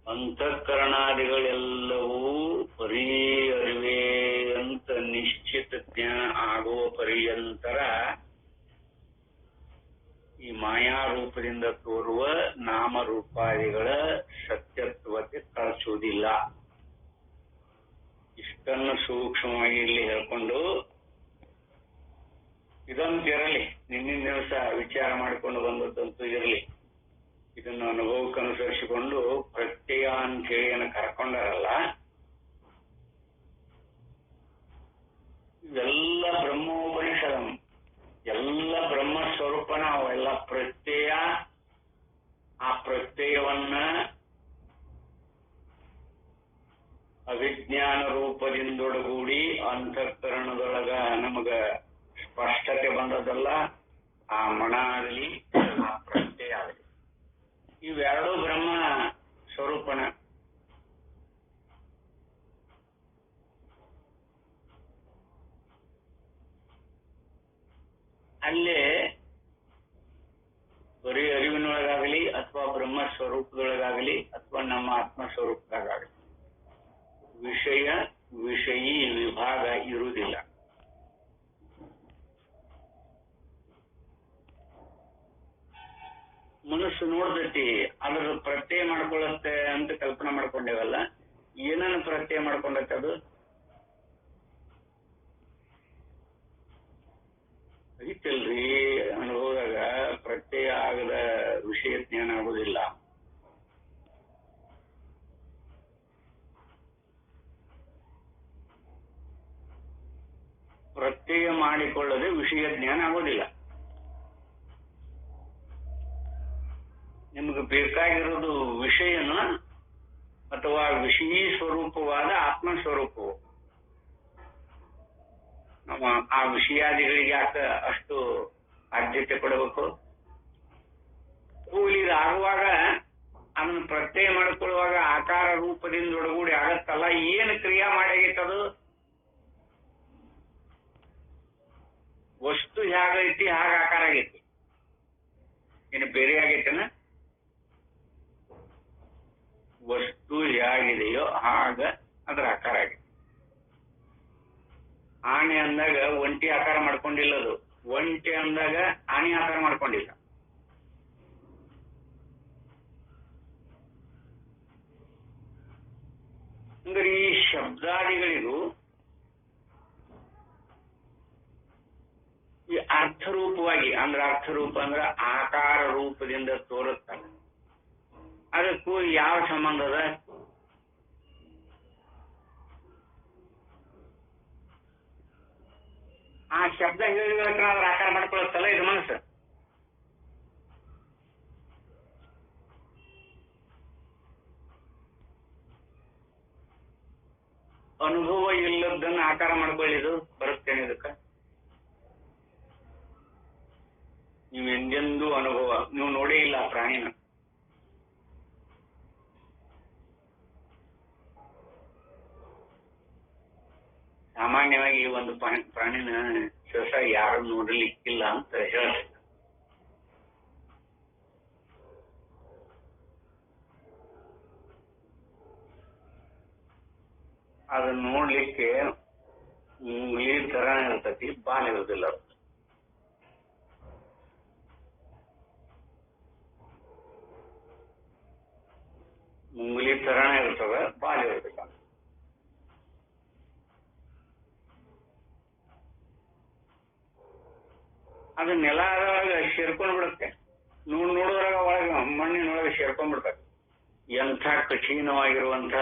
ಅಂತಃಕರಣಾದಿಗಳೆಲ್ಲವೂ ಬರೀ ಅರಿವೇ ಅಂತ ನಿಶ್ಚಿತ ಜ್ಞಾನ ಆಗುವ ಪರ್ಯಂತರ ಈ ಮಾಯಾರೂಪದಿಂದ ತೋರುವ ನಾಮರೂಪಾದಿಗಳ ಸತ್ಯತ್ವಕ್ಕೆ ಕಳಿಸುವುದಿಲ್ಲ. ಇಷ್ಟನ್ನು ಸೂಕ್ಷ್ಮವಾಗಿ ಇಲ್ಲಿ ಹೇಳ್ಕೊಂಡು ಇದೊಂದು ಇರಲಿ, ನಿನ್ನಿನ ದಿವಸ ವಿಚಾರ ಮಾಡಿಕೊಂಡು ಬಂದದ್ದಂತೂ ಇರಲಿ. ಇದನ್ನು ಅನುಭವಕ್ಕೆ ಅನುಸರಿಸಿಕೊಂಡು ಪ್ರತ್ಯಯ ಅಂತ ಹೇಳಿ ಏನು ಕರ್ಕೊಂಡಾರಲ್ಲ, ಇವೆಲ್ಲ ಬ್ರಹ್ಮೋಪನಿಷದ, ಎಲ್ಲ ಬ್ರಹ್ಮ ಸ್ವರೂಪನ ಅವೆಲ್ಲ ಪ್ರತ್ಯಯ. ಆ ಪ್ರತ್ಯಯವನ್ನ ಅವಿಜ್ಞಾನ ರೂಪದಿಂದೊಡಗೂಡಿ ಅಂತಃಕರಣದೊಳಗ ನಮಗ ಸ್ಪಷ್ಟತೆ ಬಂದದಲ್ಲ, ಆ ಮನ ಆಗಲಿ ಆ ಪ್ರತ್ಯಯ ಆಗಲಿ, ಇವೆರಡೂ ಬ್ರಹ್ಮ ಸ್ವರೂಪನ. ಅಲ್ಲೇ ಬರೀ ಅರಿವಿನೊಳಗಾಗಲಿ ಅಥವಾ ಬ್ರಹ್ಮ ಸ್ವರೂಪದೊಳಗಾಗಲಿ ಅಥವಾ ನಮ್ಮ ಆತ್ಮ ಸ್ವರೂಪದಾಗಲಿ ವಿಷಯಿ ವಿಭಾಗ ಇರುವುದಿಲ್ಲ. ಮನಸ್ಸು ನೋಡ್ದೈತಿ, ಅದ್ರ ಪ್ರತ್ಯಯ ಮಾಡ್ಕೊಳ್ಳತ್ತೆ ಅಂತ ಕಲ್ಪನೆ ಮಾಡ್ಕೊಂಡೇವಲ್ಲ, ಏನನ್ನು ಪ್ರತ್ಯಯ ಮಾಡ್ಕೊಂಡತ್ತೆ? ಅದು ಐತಲ್ರಿ, ಅನುಭವದಾಗ ಪ್ರತ್ಯಯ ಆಗದ ವಿಷಯ ಜ್ಞಾನ ಆಗುದಿಲ್ಲ. ಪ್ರತ್ಯಯ ಮಾಡಿಕೊಳ್ಳದೆ ವಿಷಯ ಜ್ಞಾನ ಆಗೋದಿಲ್ಲ. ನಿಮಗೆ ಬೇಕಾಗಿರೋದು ವಿಷಯನ ಅಥವಾ ವಿಷಯೀ ಸ್ವರೂಪವಾದ ಆತ್ಮ ಸ್ವರೂಪವು. ನಮ್ಮ ಆ ವಿಷಯಾದಿಗಳಿಗೆ ಯಾಕೆ ಅಷ್ಟು ಆದ್ಯತೆ ಕೊಡಬೇಕು? ಇಲ್ಲಿಗೆ ಆಗುವಾಗ ಅದನ್ನು ಪ್ರತ್ಯಯ ಮಾಡಿಕೊಳ್ಳುವಾಗ ಆಕಾರ ರೂಪದಿಂದ ಒಡಗೂಡಿ ಆಗತ್ತಲ್ಲ, ಏನು ಕ್ರಿಯಾ ಮಾಡಾಗೈತದು? ವಸ್ತು ಹೇಗೈತಿ ಹಾಗ ಆಕಾರ ಆಗೈತಿ, ಏನು ಬೇರೆ ಆಗೈತನ? ವಸ್ತು ಹೇಗಿದೆಯೋ ಹಾಗ ಅದ್ರ ಆಕಾರ ಆಗೈತಿ. ಆನೆ ಅಂದಾಗ ಒಂಟಿ ಆಕಾರ ಮಾಡ್ಕೊಂಡಿಲ್ಲ, ಅದು ಒಂಟಿ ಅಂದಾಗ ಆನೆ ಆಕಾರ ಮಾಡ್ಕೊಂಡಿಲ್ಲ. ಅಂದ್ರೆ ಈ ಶಬ್ದಾದಿಗಳಿಗೂ ಈ ಅರ್ಥರೂಪವಾಗಿ, ಅಂದ್ರೆ ಅರ್ಥರೂಪ ಅಂದ್ರೆ ಆಕಾರ ರೂಪದಿಂದ ತೋರುತ್ತಲ್ಲ, ಅದಕ್ಕೂ ಯಾವ ಸಂಬಂಧ ಅದ? ಆ ಶಬ್ದ ಹೇಳಿದ ಅದ್ರ ಆಕಾರ ಮಾಡ್ಕೊಳತ್ತಲ್ಲ ಇದು ಮನಸ್ಸು. ಅನುಭವ ಇಲ್ಲದನ್ನ ಆಕಾರ ಮಾಡ್ಕೊಳ್ಳಿದು ಬರುತ್ತೇನೆ ಇದಕ್ಕ? ನೀವು ಎಂದೆಂದೂ ಅನುಭವ ನೀವು ನೋಡೇ ಇಲ್ಲ ಆ ಪ್ರಾಣಿನ. ಸಾಮಾನ್ಯವಾಗಿ ಈ ಒಂದು ಪ್ರಾಣಿನ ದಿವಸ ಯಾರು ನೋಡಲಿಕ್ಕಿಲ್ಲ ಅಂತ ಹೇಳ್ತಾರೆ. ಅದನ್ನ ನೋಡ್ಲಿಕ್ಕೆ ಮುಂಗ್ಲಿ ತರ ಇರ್ತತಿ, ಬಾಲ್ ಇರೋದಿಲ್ಲ. ಮುಂಗ್ಲಿ ತರಣ ಇರ್ತದ, ಬಾಲ್ ಇರೋದಿಲ್ಲ. ಅದು ನೆಲದೊಳಗ ಸೇರ್ಕೊಂಡ್ ಬಿಡುತ್ತೆ, ನೋಡುವಾಗ ಒಳಗ ಮಣ್ಣಿನೊಳಗೆ ಸೇರ್ಕೊಂಡ್ಬಿಡ್ತದೆ. ಎಂಥ ಕಠಿಣವಾಗಿರುವಂತ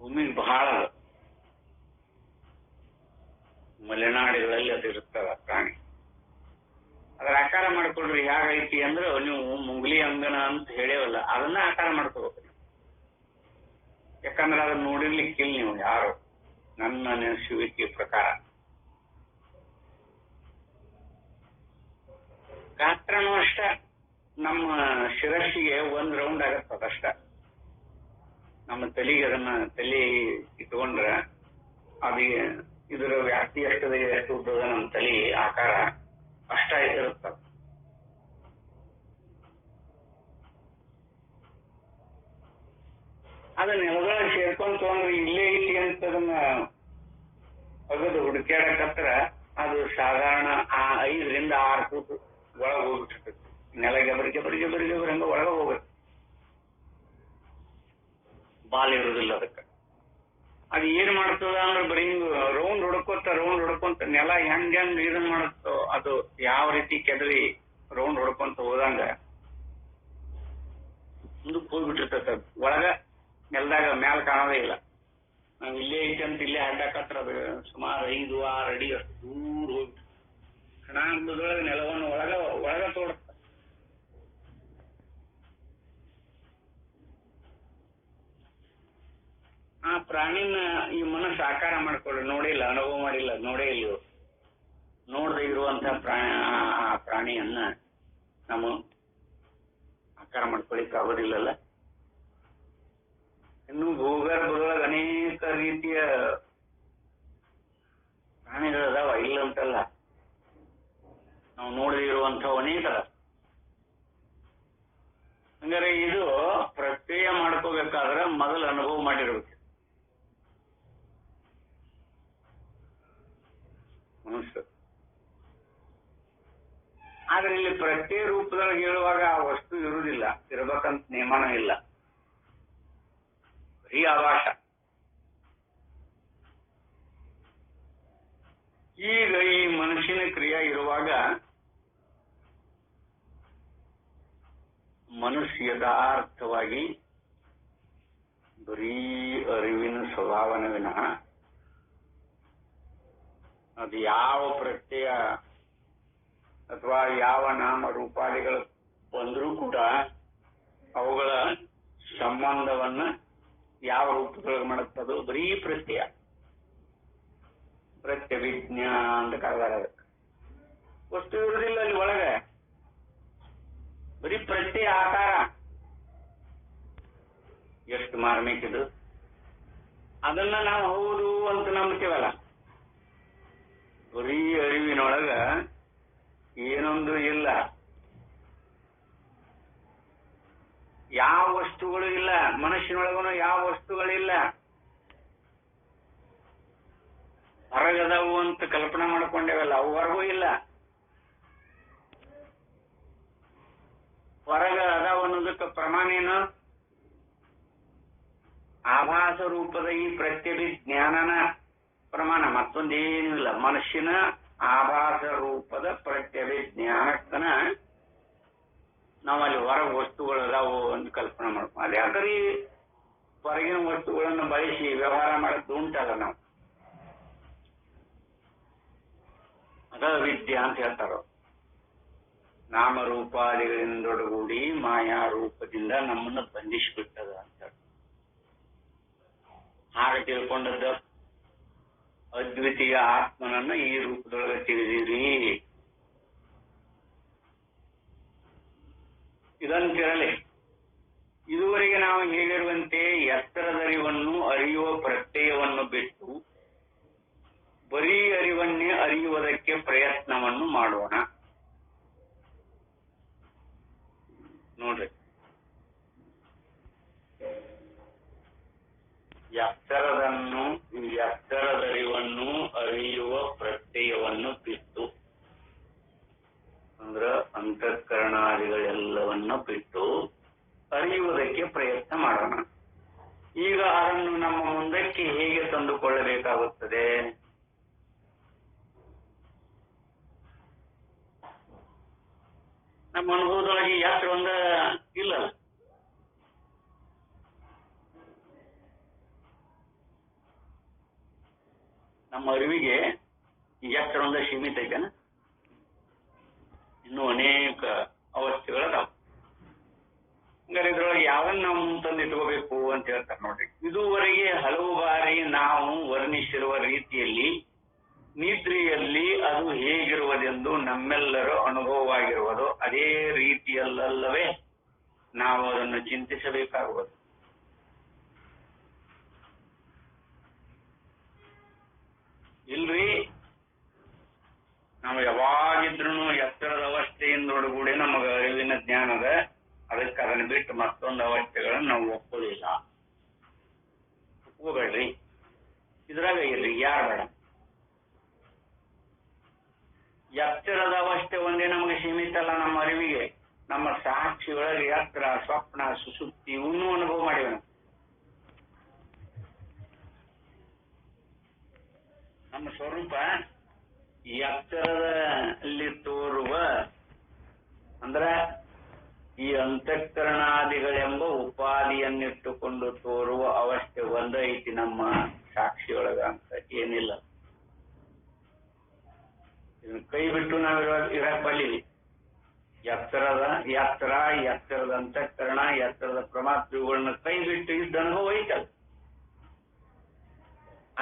ಭೂಮಿಗೆ ಬಹಳ ಮಲೆನಾಡುಗಳಲ್ಲಿ ಅದು ಇರ್ತದ ಪ್ರಾಣಿ. ಅದ್ರ ಆಕಾರ ಮಾಡ್ಕೊಳ್ರಿ ಹೇಗೈತಿ ಅಂದ್ರೆ, ನೀವು ಮುಂಗ್ಲಿ ಅಂಗನ ಅಂತ ಹೇಳೇವಲ್ಲ, ಅದನ್ನ ಆಕಾರ ಮಾಡ್ಕೋಬೇಕು. ಯಾಕಂದ್ರೆ ಅದನ್ನ ನೋಡಿರ್ಲಿಕ್ಕಿಲ್ಲ ನೀವು ಯಾರು, ನನ್ನ ನೆನೆಸುವಿಕೆ ಪ್ರಕಾರ. ಗಾತ್ರನೂ ಅಷ್ಟ, ನಮ್ಮ ಶಿರಸ್ಸಿಗೆ ಒಂದ್ ರೌಂಡ್ ಆಗತ್ತದಷ್ಟ. ನಮ್ಮ ತಲೆಗೆ ಅದನ್ನ ತಲೆ ಇಟ್ಕೊಂಡ್ರ ಅದು ಇದರ ವ್ಯಾಪ್ತಿ ಎಷ್ಟದ, ಎಷ್ಟು ಉದ್ದದ ನಮ್ಮ ತಲೆ ಆಕಾರ ಅಷ್ಟ ಇರುತ್ತ. ಅದನ್ನ ನೆಲದೊಳಗೆ ಸೇರ್ಕೊಂಡ್ ತಗೊಂಡ್ರೆ ಇಲ್ಲೇ ಐತಿ ಅಂತ ಅದನ್ನ ಅಗದು ಹುಡುಕ್ಯಾಡಕತ್ರ ಅದು ಸಾಧಾರಣ 5 ರಿಂದ 6 ಫೂಟ್ ಒಳಗೆ ಹೋಗ್ಬಿಟ್ಟಿರ್ತೈತಿ. ನೆಲ ಗೆಬರಿ ಹಂಗ ಒಳಗೆ ಹೋಗುತ್ತೆ. ಬಾಲ್ ಇರುದಿಲ್ಲ ಅದಕ್ಕೆ. ಅದು ಏನ್ ಮಾಡ್ತದ ಅಂದ್ರೆ ಬರೀ ರೌಂಡ್ ಹೊಡ್ಕೊಂತ ನೆಲ ಹೆಂಗ್ ಇದನ್ ಮಾಡುತ್ತೋ ಅದು ಯಾವ ರೀತಿ ಕೆದರಿ ರೌಂಡ್ ಹೊಡ್ಕೊಂತ ಹೋದಂಗ ಮುಂದಕ್ಕೆ ಹೋಗ್ಬಿಟ್ಟಿರ್ತದ. ಒಳಗ ನೆಲದಾಗ ಮ್ಯಾಲ ಕಾಣೋದೇ ಇಲ್ಲ. ನಾವ್ ಇಲ್ಲೇ ಐತಿ ಅಂತ ಇಲ್ಲೇ ಅಡ್ಡಾಕತ್ರ ಅದು ಸುಮಾರು 5-6 ಅಡಿ ಅಷ್ಟು ದೂರ ಹೋಗ್ಬಿಟ್ಟು ಕ್ಷಣಾರ್ಧದೊಳಗೆ ನೆಲವನ್ನು ಒಳಗ ತೋಡುತ್ತ. ಆ ಪ್ರಾಣಿನ ಈ ಮನಸ್ಸು ಆಕಾರ ಮಾಡ್ಕೊಳ್ಳಿ, ನೋಡಿಲ್ಲ, ಅನುಭವ ಮಾಡಿಲ್ಲ, ನೋಡೇ ಇಲ್ಲ. ನೋಡದೆ ಇರುವಂತಹ ಪ್ರಾಣಿಯನ್ನ ನಾವು ಆಕಾರ ಮಾಡ್ಕೊಳಿಕ್ ಆಗೋದಿಲ್ಲಲ್ಲ. ಇನ್ನು ಭೂಗರ್ಭದೊಳಗೆ ಅನೇಕ ರೀತಿಯ ಪ್ರಾಣಿಗಳದಾವ, ಇಲ್ಲ ಅಂತಲ್ಲ. ನಾವು ನೋಡದೇ ಇರುವಂತಹ ಅನೇಕ. ಹಂಗಾರೆ ಇದು ಪ್ರತ್ಯಯ ಮಾಡ್ಕೋಬೇಕಾದ್ರೆ ಮೊದಲು ಅನುಭವ ಮಾಡಿರ್ಬೇಕು ಮನುಷ್ಯ. ಆದ್ರೆ ಇಲ್ಲಿ ಪ್ರತ್ಯಯ ರೂಪದೊಳಗೆ ಹೇಳುವಾಗ ಆ ವಸ್ತು ಇರುವುದಿಲ್ಲ, ಇರ್ಬೇಕಂತ ನಿಯಮನೂ ಇಲ್ಲ, ಬರೀ ಆಭಾಷ. ಈಗ ಈ ಮನುಷ್ಯನ ಕ್ರಿಯೆ ಇರುವಾಗ ಮನುಷ್ಯ ಯಥಾರ್ಥವಾಗಿ ಬರೀ ಅರಿವಿನ ಸ್ವಭಾವನ ವಿನಃ ಅದು ಯಾವ ಪ್ರತ್ಯಯ ಅಥವಾ ಯಾವ ನಾಮ ರೂಪಾದಿಗಳು ಬಂದರೂ ಕೂಡ ಅವುಗಳ ಸಂಬಂಧವನ್ನ ಯಾವ ರೂಪದೊಳಗೆ ಮಾಡುತ್ತದೋ ಬರೀ ಪ್ರತ್ಯಯ, ಪ್ರತ್ಯಭಿಜ್ಞಾ ಅಂತ ಕರೆದಾರ. ಅದಕ್ಕೆ ವಸ್ತು ಇರುವುದಿಲ್ಲ ಅಲ್ಲಿ ಒಳಗೆ, ಬರೀ ಪ್ರತ್ಯಯ ಆಕಾರ. ಎಷ್ಟು ಮಾರ್ಮಿಕಿದು, ಅದನ್ನ ನಾವು ಹೌದು ಅಂತ ನಂಬ್ತೀವಲ್ಲ. ಬರೀ ಅರಿವಿನೊಳಗ ಏನೊಂದು ಇಲ್ಲ, ಯಾವ ವಸ್ತುಗಳು ಇಲ್ಲ, ಮನುಷ್ಯನೊಳಗನು ಯಾವ ವಸ್ತುಗಳಿಲ್ಲ. ಹೊರಗದವು ಅಂತ ಕಲ್ಪನೆ ಮಾಡ್ಕೊಂಡೇವಲ್ಲ, ಅವು ಹೊರಗೂ ಇಲ್ಲ. ಹೊರಗ ಅದಾವ ಅನ್ನೋದಕ್ಕೆ ಪ್ರಮಾಣ ಏನು? ಆಭಾಸ ರೂಪದ ಈ ಪ್ರತ್ಯಭಿಜ್ಞಾನನ ಪ್ರಮಾಣ, ಮತ್ತೊಂದೇನೂ ಇಲ್ಲ. ಮನುಷ್ಯನ ಆಭಾಸ ರೂಪದ ಪ್ರತ್ಯಭಿಜ್ಞಾನಕ್ಕನ ನಾವಲ್ಲಿ ಹೊರಗ ವಸ್ತುಗಳು ಅದಾವು ಅಂತ ಕಲ್ಪನೆ ಮಾಡ್ಕೊ. ಅದೇ ಯಾಕಂದ್ರೆ ಹೊರಗಿನ ವಸ್ತುಗಳನ್ನು ಬಳಸಿ ವ್ಯವಹಾರ ಮಾಡೋದು ಉಂಟಲ್ಲ ನಾವು, ಅದ ವಿದ್ಯೆ ಅಂತ ಹೇಳ್ತಾರ. ನಾಮರೂಪಾದಿಗಳಿಂದೊಡಗೂಡಿ ಮಾಯಾ ರೂಪದಿಂದ ನಮ್ಮನ್ನು ಬಂಧಿಸಿಬಿಟ್ಟದ ಅಂತ. ಹಾಗೆ ತಿಳ್ಕೊಂಡದ್ದು ಅದ್ವಿತೀಯ ಆತ್ಮನನ್ನ ಈ ರೂಪದೊಳಗೆ ತಿಳಿದಿರಿ. ಇದಂತಿರಲಿ, ಇದುವರೆಗೆ ನಾವು ಹೇಳಿರುವಂತೆ ಎತ್ತರದರಿವನ್ನು ಅರಿಯುವ ಪ್ರತ್ಯಯವನ್ನು ಬಿಟ್ಟು ಬರೀ ಅರಿವನ್ನೇ ಅರಿಯುವುದಕ್ಕೆ ಪ್ರಯತ್ನವನ್ನು ಮಾಡೋಣ. ನೋಡ್ರಿ, ಎತ್ತರದರಿವನ್ನು ಅರಿಯುವ ಪ್ರತ್ಯಯವನ್ನು ಬಿಟ್ಟು ಅಂದ್ರ ಅಂತಃಕರಣಾದಿಗಳೆಲ್ಲವನ್ನ ಬಿಟ್ಟು ಅರಿಯುವುದಕ್ಕೆ ಪ್ರಯತ್ನ ಮಾಡೋಣ. ಈಗ ಅದನ್ನು ನಮ್ಮ ಮುಂದಕ್ಕೆ ಹೇಗೆ ತಂದುಕೊಳ್ಳಬೇಕಾಗುತ್ತದೆ? ನಮ್ಮ ಅನುಭವದೊಳಗೆ ಯಾತ್ರೆ ಒಂದ ಇಲ್ಲ. ನಮ್ಮ ಅರಿವಿಗೆ ಯಾತ್ರೆ ಒಂದ ಸೀಮಿತ ಐತೆನ, ಇನ್ನೂ ಅನೇಕ ಅವಸ್ಥೆಗಳದಾವ. ಹಂಗಾರೆ ಇದ್ರೊಳಗೆ ಯಾವನ್ನ ನಾವು ತಂದಿಟ್ಕೋಬೇಕು ಅಂತ ಹೇಳ್ತಾರೆ ನೋಡ್ರಿ. ಇದುವರೆಗೆ ಹಲವು ಬಾರಿ ನಾವು ವರ್ಣಿಸಿರುವ ರೀತಿಯಲ್ಲಿ ನಿದ್ರೆಯಲ್ಲಿ ಅದು ಹೇಗಿರುವುದೆಂದು ನಮ್ಮೆಲ್ಲರ ಅನುಭವವಾಗಿರುವುದು ಅದೇ ರೀತಿಯಲ್ಲವೇ ನಾವು ಅದನ್ನು ಚಿಂತಿಸಬೇಕಾಗುವುದು. ಇಲ್ರಿ, ನಾವು ಯಾವಾಗಿದ್ರು ಎತ್ತರದ ಅವಸ್ಥೆಯಿಂದೊಡಗೂಡಿ ನಮಗೆ ಅರಿವಿನ ಜ್ಞಾನದ, ಅದಕ್ಕೆ ಅದನ್ನು ಬಿಟ್ಟು ಮತ್ತೊಂದು ಅವಸ್ಥೆಗಳನ್ನು ನಾವು ಒಪ್ಪೋದಿಲ್ಲ. ಒಪ್ಕೋಬೇಡ್ರಿ, ಇದ್ರಾಗ ಇರ್ರಿ, ಯಾರು ಬೇಡ. ಎತ್ತರದ ಅವಸ್ಥೆ ಒಂದೇ ನಮಗೆ ಸೀಮಿತ ಅಲ್ಲ. ನಮ್ಮ ಅರಿವಿಗೆ ನಮ್ಮ ಸಾಕ್ಷಿ ಒಳಗೆ ಎತ್ತರ, ಸ್ವಪ್ನ, ಸುಸುಪ್ತಿ ಇವನ್ನೂ ಅನುಭವ ಮಾಡಿವೆ. ನಮ್ಮ ಸ್ವರೂಪ ಎತ್ತರದಲ್ಲಿ ತೋರುವ ಅಂದ್ರ ಈ ಅಂತಃಕರಣಾದಿಗಳೆಂಬ ಉಪಾಧಿಯನ್ನಿಟ್ಟುಕೊಂಡು ತೋರುವ ಅವಸ್ಥೆ ಒಂದೈತಿ ನಮ್ಮ ಸಾಕ್ಷಿಯೊಳಗ ಅಂತ ಏನಿಲ್ಲ. ಇದನ್ನ ಕೈ ಬಿಟ್ಟು ನಾವು ಇರಕ್ ಬಲ್ಲಿವಿ. ಎತ್ತರದ ಅಂತಃಕರಣ, ಎತ್ತರದ ಪ್ರಮಾತ್ರ ಇವುಗಳನ್ನ ಕೈ ಬಿಟ್ಟು ಇದ್ದ ಅನುಭವ ಐತಲ್ಲ,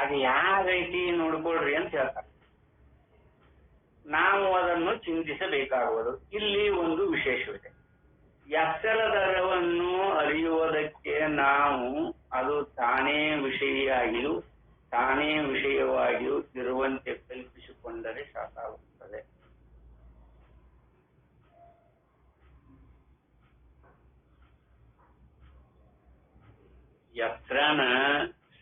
ಅದು ಯಾಗೈತಿ ನೋಡ್ಕೊಳ್ರಿ ಅಂತ ಹೇಳ್ತಾರೆ. ನಾವು ಅದನ್ನು ಚಿಂತಿಸಬೇಕಾಗುವುದು. ಇಲ್ಲಿ ಒಂದು ವಿಶೇಷವಿದೆ. ಎತ್ತರದರವನ್ನು ಅರಿಯುವುದಕ್ಕೆ ನಾವು ಅದು ತಾನೇ ವಿಷಯವಾಗಿಯೂ ಇರುವಂತೆ ಕಲ್ಪಿಸಿಕೊಂಡರೆ ಸಾಕಾಗುತ್ತದೆ. ಎತ್ತರನ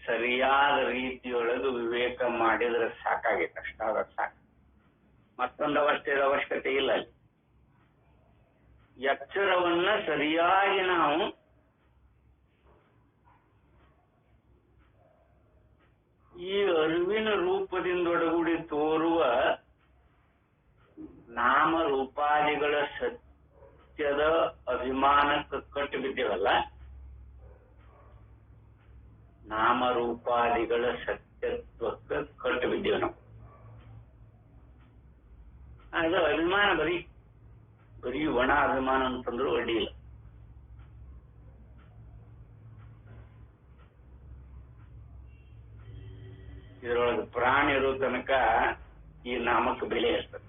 ಸರಿಯಾದ ರೀತಿಯೊಳಗೆ ವಿವೇಕ ಮಾಡಿದ್ರೆ ಸಾಕಾಗೈತೆ, ಅಷ್ಟಾದ್ರೆ ಸಾಕು. ಮತ್ತೊಂದು ಅವಶ್ಯಕತೆ ಇಲ್ಲ. ಅಲ್ಲಿ ಎಚ್ಚರವನ್ನ ಸರಿಯಾಗಿ ನಾವು ಈ ಅರಿವಿನ ರೂಪದಿಂದೊಡಗೂಡಿ ತೋರುವ ನಾಮರೂಪಾದಿಗಳ ಸತ್ಯದ ಅಭಿಮಾನಕ್ಕೆ ಕಟ್ಟು ಬಿದ್ದೇವಲ್ಲ, ನಾಮರೂಪಾದಿಗಳ ಸತ್ಯತ್ವಕ್ಕೆ ಕಟ್ಟು ಬಿದ್ದೇವೆ ನಾವು. ಅದು ಅಭಿಮಾನ ಬರೀ ಒಣ ಅಭಿಮಾನ ಅಂತಂದ್ರೂ ಅಡ್ಡಿ ಇಲ್ಲ. ಇದರೊಳಗೆ ಪ್ರಾಣಿ ಇರೋ ತನಕ ಈ ನಾಮಕ್ಕೆ ಬೆಲೆ ಇರ್ತದೆ.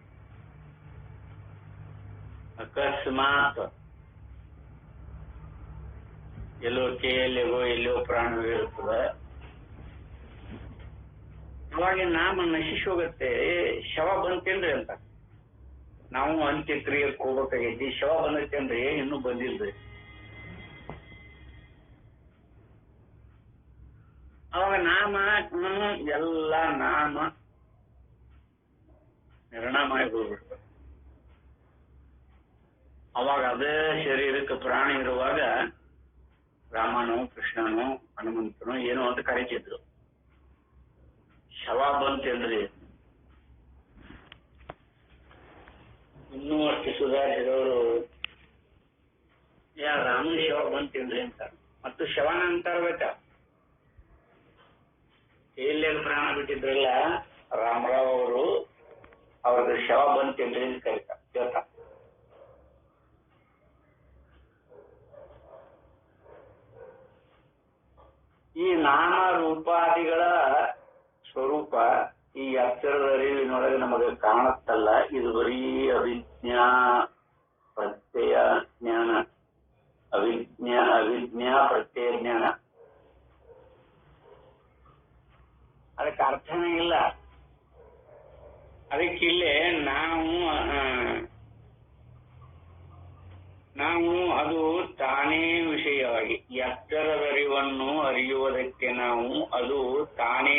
ಅಕಸ್ಮಾತ್ ಎಲ್ಲೋ ಕೇಯಲ್ಲಿಗೋ ಎಲ್ಲೋ ಪ್ರಾಣವೇ ಇರ್ತದೆ, ಅವಾಗ ನಾಮ ನಶಿಸಿ ಹೋಗತ್ತೆ. ಶವ ಬಂತೇನ್ರಿ ಅಂತ ನಾವು ಅಂತ್ಯಕ್ರಿಯೆಗೆ ಹೋಗ್ಬೇಕಾಗೈತಿ. ಶವ ಬಂದೈತೇನ್ರಿ? ಇನ್ನೂ ಬಂದಿಲ್ರಿ. ಅವಾಗ ನಾಮ ಎಲ್ಲ ನಾಮ ನಿರ್ಣಾಮಾಗಿ ಹೋಗ್ಬಿಡ್ತದೆ. ಅವಾಗ ಅದೇ ಶರೀರಕ್ಕೆ ಪ್ರಾಣಿ ಇರುವಾಗ ರಾಮನೋ ಕೃಷ್ಣನೋ ಹನುಮಂತನೋ ಏನೋ ಅಂತ ಕರೀತಿದ್ರು. ಶವ ಬಂತೇನ್ರಿ? ಇನ್ನೂ ಅಷ್ಟು ಸುಧಾರಿಸಿದವರು ರಾಮನ ಶವ ಬಂತೇನ್ರಿ ಅಂತ. ಮತ್ತು ಶವನ ಅಂತಾರ ಬೇಕ. ಎಲ್ಲೆಲ್ಲಿ ಪ್ರಾಣ ಬಿಟ್ಟಿದ್ರಲ್ಲ ರಾಮರಾವ್ ಅವರು, ಅವ್ರದ್ದು ಶವ ಬಂತೇನ್ರಿ ಅಂತ ಕೇಳ್ತಾರೆ. ಈ ನಾಮ ರೂಪಾದಿಗಳ ಸ್ವರೂಪ ಈ ಅಕ್ಷರದ ಅರಿವಿನೊಳಗೆ ನಮಗೆ ಕಾಣುತ್ತಲ್ಲ, ಇದು ಬರೀ ಅವಿಜ್ಞಾ ಪ್ರತ್ಯಯ ಜ್ಞಾನ, ಅವಿಜ್ಞಾ ಪ್ರತ್ಯಯ ಜ್ಞಾನ. ಅದಕ್ಕೆ ಅರ್ಥನೇ ಇಲ್ಲ. ಅದಕ್ಕಿಲ್ಲೇ ನಾವು ಅದು ತಾನೇ ವಿಷಯವಾಗಿ ಎತ್ತರದರಿವನ್ನು ಅರಿಯುವುದಕ್ಕೆ ನಾವು ಅದು ತಾನೇ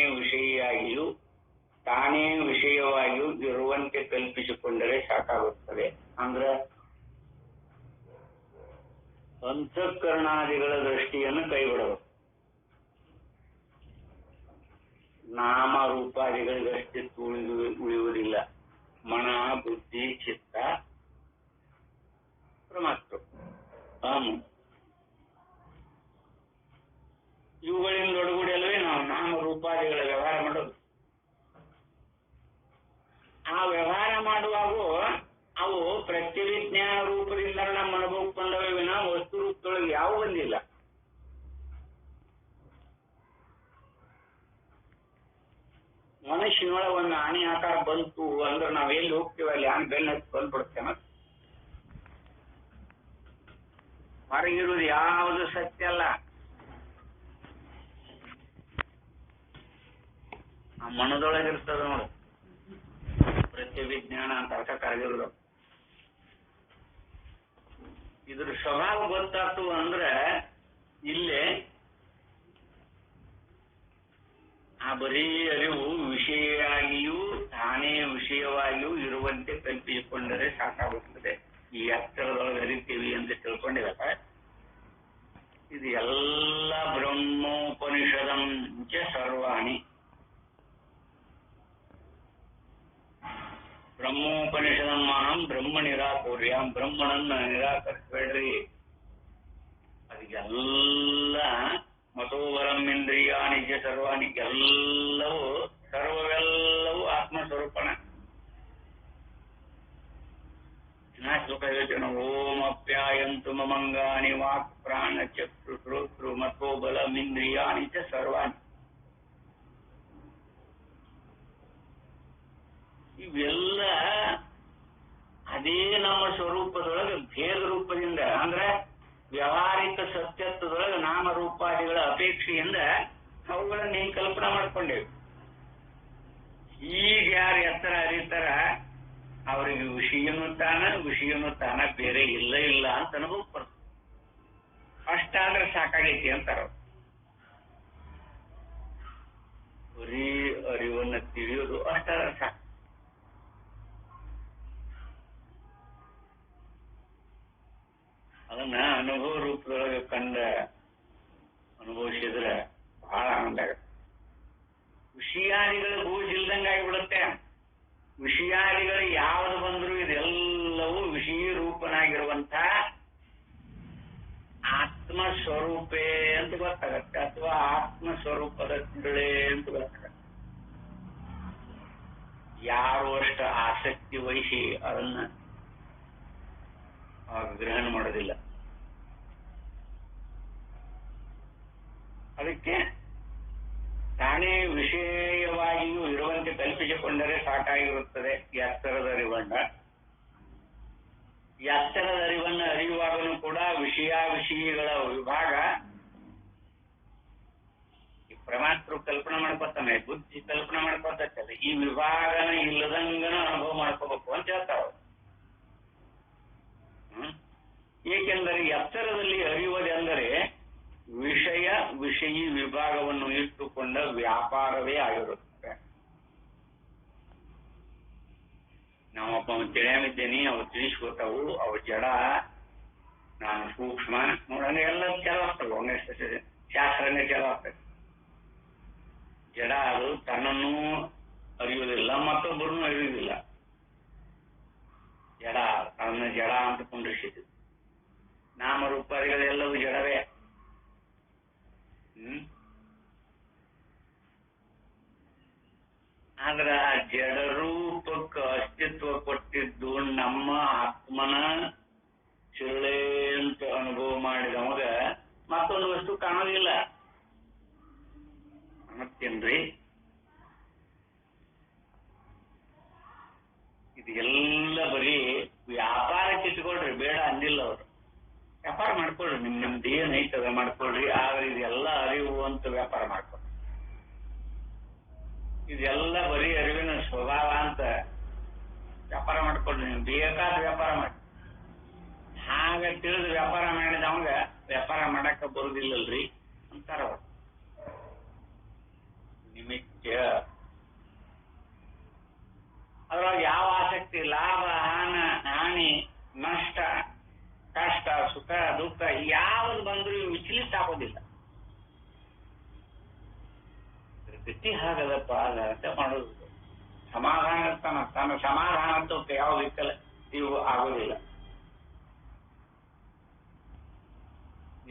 ವಿಷಯವಾಗಿಯೂ ಇರುವಂತೆ ಕಲ್ಪಿಸಿಕೊಂಡರೆ ಸಾಕಾಗುತ್ತದೆ. ಅಂದ್ರೆ ಅಂತಃಕರಣಾದಿಗಳ ದೃಷ್ಟಿಯನ್ನು ಕೈಬಿಡಬೇಕು. ನಾಮ ರೂಪಾದಿಗಳಿಗೆ ಅಸ್ತಿತ್ವ ಉಳಿಯುವುದಿಲ್ಲ. ಮನ, ಬುದ್ಧಿ, ಚಿತ್ತ, ಪರಮಾತ್ಮ ಇವುಗಳಿಂದ ಒಡಗೂಡಿಯಲ್ಲವೇ ನಾವು ನಾಮ ರೂಪಾದಿಗಳ ವ್ಯವಹಾರ ಮಾಡೋದು. ಆ ವ್ಯವಹಾರ ಮಾಡುವಾಗೂ ಅವು ಪ್ರತ್ಯವಿಜ್ಞಾನ ರೂಪದಿಂದ ನಮ್ಮ ಅನುಭವಕ್ಕೆ ಬಂದವೇ ವಿನ ವಸ್ತು ರೂಪದೊಳಗೆ ಯಾವ ಬಂದಿಲ್ಲ. ಮನುಷ್ಯನೊಳಗೆ ಒಂದು ಆನೆ ಆಕಾರ ಬಂತು ಅಂದ್ರೆ ನಾವ್ ಎಲ್ಲಿ ಹೋಗ್ತೀವಿ ಅಲ್ಲಿ ಆನೆ ಬೆನ್ನ ಹತ್ತಿ ಬಂದ್ಬಿಡ್ತೇವೆ. ಹೊರಗಿರುವುದು ಯಾವುದು ಸತ್ಯ ಅಲ್ಲ. ಆ ಮನದೊಳಗಿರ್ತದ ನೋಡು ಪ್ರತ್ಯವಿಜ್ಞಾನ ಅಂತ ಅರ್ಥ ಕರೆದಿರೋದು. ಇದ್ರ ಸ್ವಭಾವ ಗೊತ್ತಾಗ್ತು ಅಂದ್ರೆ ಇಲ್ಲೇ ಆ ಬರೀ ಅರಿವು ವಿಷಯವಾಗಿಯೂ ತಾನೇ ವಿಷಯವಾಗಿಯೂ ಇರುವಂತೆ ಕಲ್ಪಿಸಿಕೊಂಡರೆ ಸಾಕಾಗುತ್ತದೆ. ಈ ಎತ್ತರದೊಳಗೆ ಅರಿತೀವಿ ಅಂತ ತಿಳ್ಕೊಂಡಿರಲ್ಲ. ಇದು ಎಲ್ಲ ಬ್ರಹ್ಮೋಪನಿಷದಂ ಚ ಸರ್ವಾಣಿ. ಬ್ರಹ್ಮೋಪನಿಷದಮಾನಂ ಬ್ರಹ್ಮ ನಿರಾಕೂರ್ಯ, ಬ್ರಹ್ಮನನ್ನ ನಿರಾಕರಿಸಬೇಡ್ರಿ. ಅದಕ್ಕೆಲ್ಲ ಮತೋಬಲಂ ಇಂದ್ರಿಯಾಣಿ ಚ ಸರ್ವಾಣಿ, ಎಲ್ಲವೂ ಸರ್ವವೆಲ್ಲವೂ ಆತ್ಮಸ್ವರೂಪನ. ಶ್ಲೋಕ ಹೇಳ್ತೇನೆ, ಓಂ ಅಪ್ಯಾಯಂತು ಮಮಂಗಾನಿ ವಾಕ್ ಪ್ರಾಣ ಚಕ್ಷು ಶ್ರೋತೃ ಮತೋಬಲಂ ಇಂದ್ರಿಯಾಣಿ ಚ ಸರ್ವಾಣಿ. ಇವೆಲ್ಲ ಅದೇ ನಮ್ಮ ಸ್ವರೂಪದೊಳಗೆ ಭೇದ ರೂಪದಿಂದ, ಅಂದ್ರೆ ವ್ಯವಹಾರಿಕ ಸತ್ಯತ್ವದೊಳಗೆ ನಾಮರೂಪಾದಿಗಳ ಅಪೇಕ್ಷೆಯಿಂದ ಅವುಗಳನ್ನ ಹಿಂಗೆ ಕಲ್ಪನಾ ಮಾಡ್ಕೊಂಡೇವಿ. ಈಗ ಯಾರು ಎತ್ತರ ಅರಿತಾರ ಅವರಿಗೆ ವಿಷಯನೂ ತಾನ ಬೇರೆ ಇಲ್ಲ ಅಂತ ಅನುಭವ ಬರ್ತದೆ. ಅಷ್ಟಾದ್ರೆ ಸಾಕಾಗೈತಿ ಅಂತಾರ. ಬರೀ ಅರಿವನ್ನ ತಿಳಿಯೋದು ಅಷ್ಟಾದ್ರೆ ಸಾಕು. ಅದನ್ನ ಅನುಭವ ರೂಪದೊಳಗೆ ಅನುಭವಿಸಿದ್ರೆ ಬಹಳ ಆನಂದ ಆಗುತ್ತೆ. ವಿಷಯಾದಿಗಳು ಬೂಜಿಲ್ದಂಗೆ ಆಗಿಬಿಡುತ್ತೆ. ವಿಷಯಾದಿಗಳು ಯಾವುದು ಬಂದರೂ ಇದೆಲ್ಲವೂ ವಿಷಯ ರೂಪನಾಗಿರುವಂತ ಆತ್ಮಸ್ವರೂಪೇ ಅಂತ ಗೊತ್ತಾಗತ್ತೆ, ಅಥವಾ ಆತ್ಮಸ್ವರೂಪದ ತಿರುಳೆ ಅಂತ ಗೊತ್ತಾಗತ್ತೆ. ಯಾರು ಅಷ್ಟು ಆಸಕ್ತಿ ವಹಿಸಿ ಅದನ್ನ ಗ್ರಹಣ ಮಾಡೋದಿಲ್ಲ. ಅದಕ್ಕೆ ತಾನೇ ವಿಷಯವಾಗಿಯೂ ಇರುವಂತೆ ಕಲ್ಪಿಸಿಕೊಂಡರೆ ಸಾಕಾಗಿರುತ್ತದೆ ಎತ್ತರದ ಅರಿವನ್ನ. ಎತ್ತರದ ಅರಿವನ್ನು ಅರಿಯುವಾಗಲೂ ಕೂಡ ವಿಷಯಗಳ ವಿಭಾಗ ಪ್ರಮಾತೃ ಕಲ್ಪನೆ ಮಾಡ್ಕೊತಾನೆ, ಬುದ್ಧಿ ಕಲ್ಪನೆ ಮಾಡ್ಕೊತದೆ. ಈ ವಿಭಾಗನ ಇಲ್ಲದಂಗನ ಅನುಭವ ಮಾಡ್ಕೋಬೇಕು ಅಂತ ಹೇಳ್ತಾರ. ಏಕೆಂದರೆ ಎತ್ತರದಲ್ಲಿ ಅರಿಯುವುದೆಂದರೆ ವಿಷಯಿ ವಿಭಾಗವನ್ನು ಇಟ್ಟುಕೊಂಡ ವ್ಯಾಪಾರವೇ ಆಗಿರುತ್ತದೆ. ನಾವೊಬ್ಬ ತಿಳಿಯಮಿದ್ದೇನೆ, ಅವು ತಿಳಿಸ್ಕೊತಾವು, ಅವು ಜಡ, ನಾನು ಸೂಕ್ಷ್ಮ ನೋಡಂಗ ಎಲ್ಲ ಚಲೋ ಆಗ್ತವೆ. ಒಂದಷ್ಟು ಶಾಸ್ತ್ರನೇ ಚಲೋ ಆಗ್ತದೆ. ಜಡ ಅದು ತನ್ನನ್ನು ಅರಿಯುವುದಿಲ್ಲ, ಮತ್ತೊಬ್ಬರನ್ನು ಅರಿಯುವುದಿಲ್ಲ. ಜಡ ತನ್ನ ಜಡ ಅಂತ ಕುಂಡ್ರಿಸಿದ್ದು. ನಾಮರೂಪಾದಿಗಳೆಲ್ಲವೂ ಜಡವೇ. ಆದ್ರ ಆ ಜಡರೂಪಕ್ಕೆ ಅಸ್ತಿತ್ವ ಕೊಟ್ಟಿದ್ದು ನಮ್ಮ ಆತ್ಮನ ಚಿರುಳೆ ಅಂತ ಅನುಭವ ಮಾಡಿದವಾಗ ಮತ್ತೊಂದು ವಸ್ತು ಕಾಣೋದಿಲ್ಲ. ಮತ್ತೇನ್ರಿ, ಇದೆಲ್ಲ ಬರೀ ವ್ಯಾಪಾರಕ್ಕೆ ಇಟ್ಕೊಳ್ರಿ, ಬೇಡ ಅಂದಿಲ್ಲ ಅವರು. ವ್ಯಾಪಾರ ಮಾಡ್ಕೊಳ್ರಿ, ನಿಮ್ದು ಏನೈತದ ಮಾಡ್ಕೊಳ್ರಿ, ಆದ್ರೆ ಇದೆಲ್ಲ ಅರಿವು ಅಂತ ವ್ಯಾಪಾರ ಮಾಡ್ಕೊಳ್ರಿ. ಇದೆಲ್ಲ ಬರೀ ಅರಿವಿನ ಸ್ವಭಾವ ಅಂತ ವ್ಯಾಪಾರ ಮಾಡ್ಕೊಳ್ರಿ. ನೀವು ಬೇಕಾದ ವ್ಯಾಪಾರ ಮಾಡಿ. ಹಾಗ ತಿಳಿದು ವ್ಯಾಪಾರ ಮಾಡಿದವಂಗ ವ್ಯಾಪಾರ ಮಾಡಕ್ಕ ಬರುದಿಲ್ಲಲ್ರಿ ಅಂತಾರ ಅವರು. ನಿಮಿತ್ತ ಅದ್ರೊಳಗೆ ಯಾವ ಆಸಕ್ತಿ, ಲಾಭ, ಹಾನಿ, ನಷ್ಟ, ಕಷ್ಟ, ಸುಖ, ದುಃಖ ಯಾವುದು ಬಂದರೂ ವಿಚಲಿತ ಆಗೋದಿಲ್ಲ. ಗತಿ ಹಾಗದಪ್ಪ, ಅರ್ಥ ಮಾಡೋದು. ಸಮಾಧಾನ ತನ್ನ ಸಮಾಧಾನತ್ವಕ್ಕೆ ಯಾವ ಇವು ಆಗೋದಿಲ್ಲ.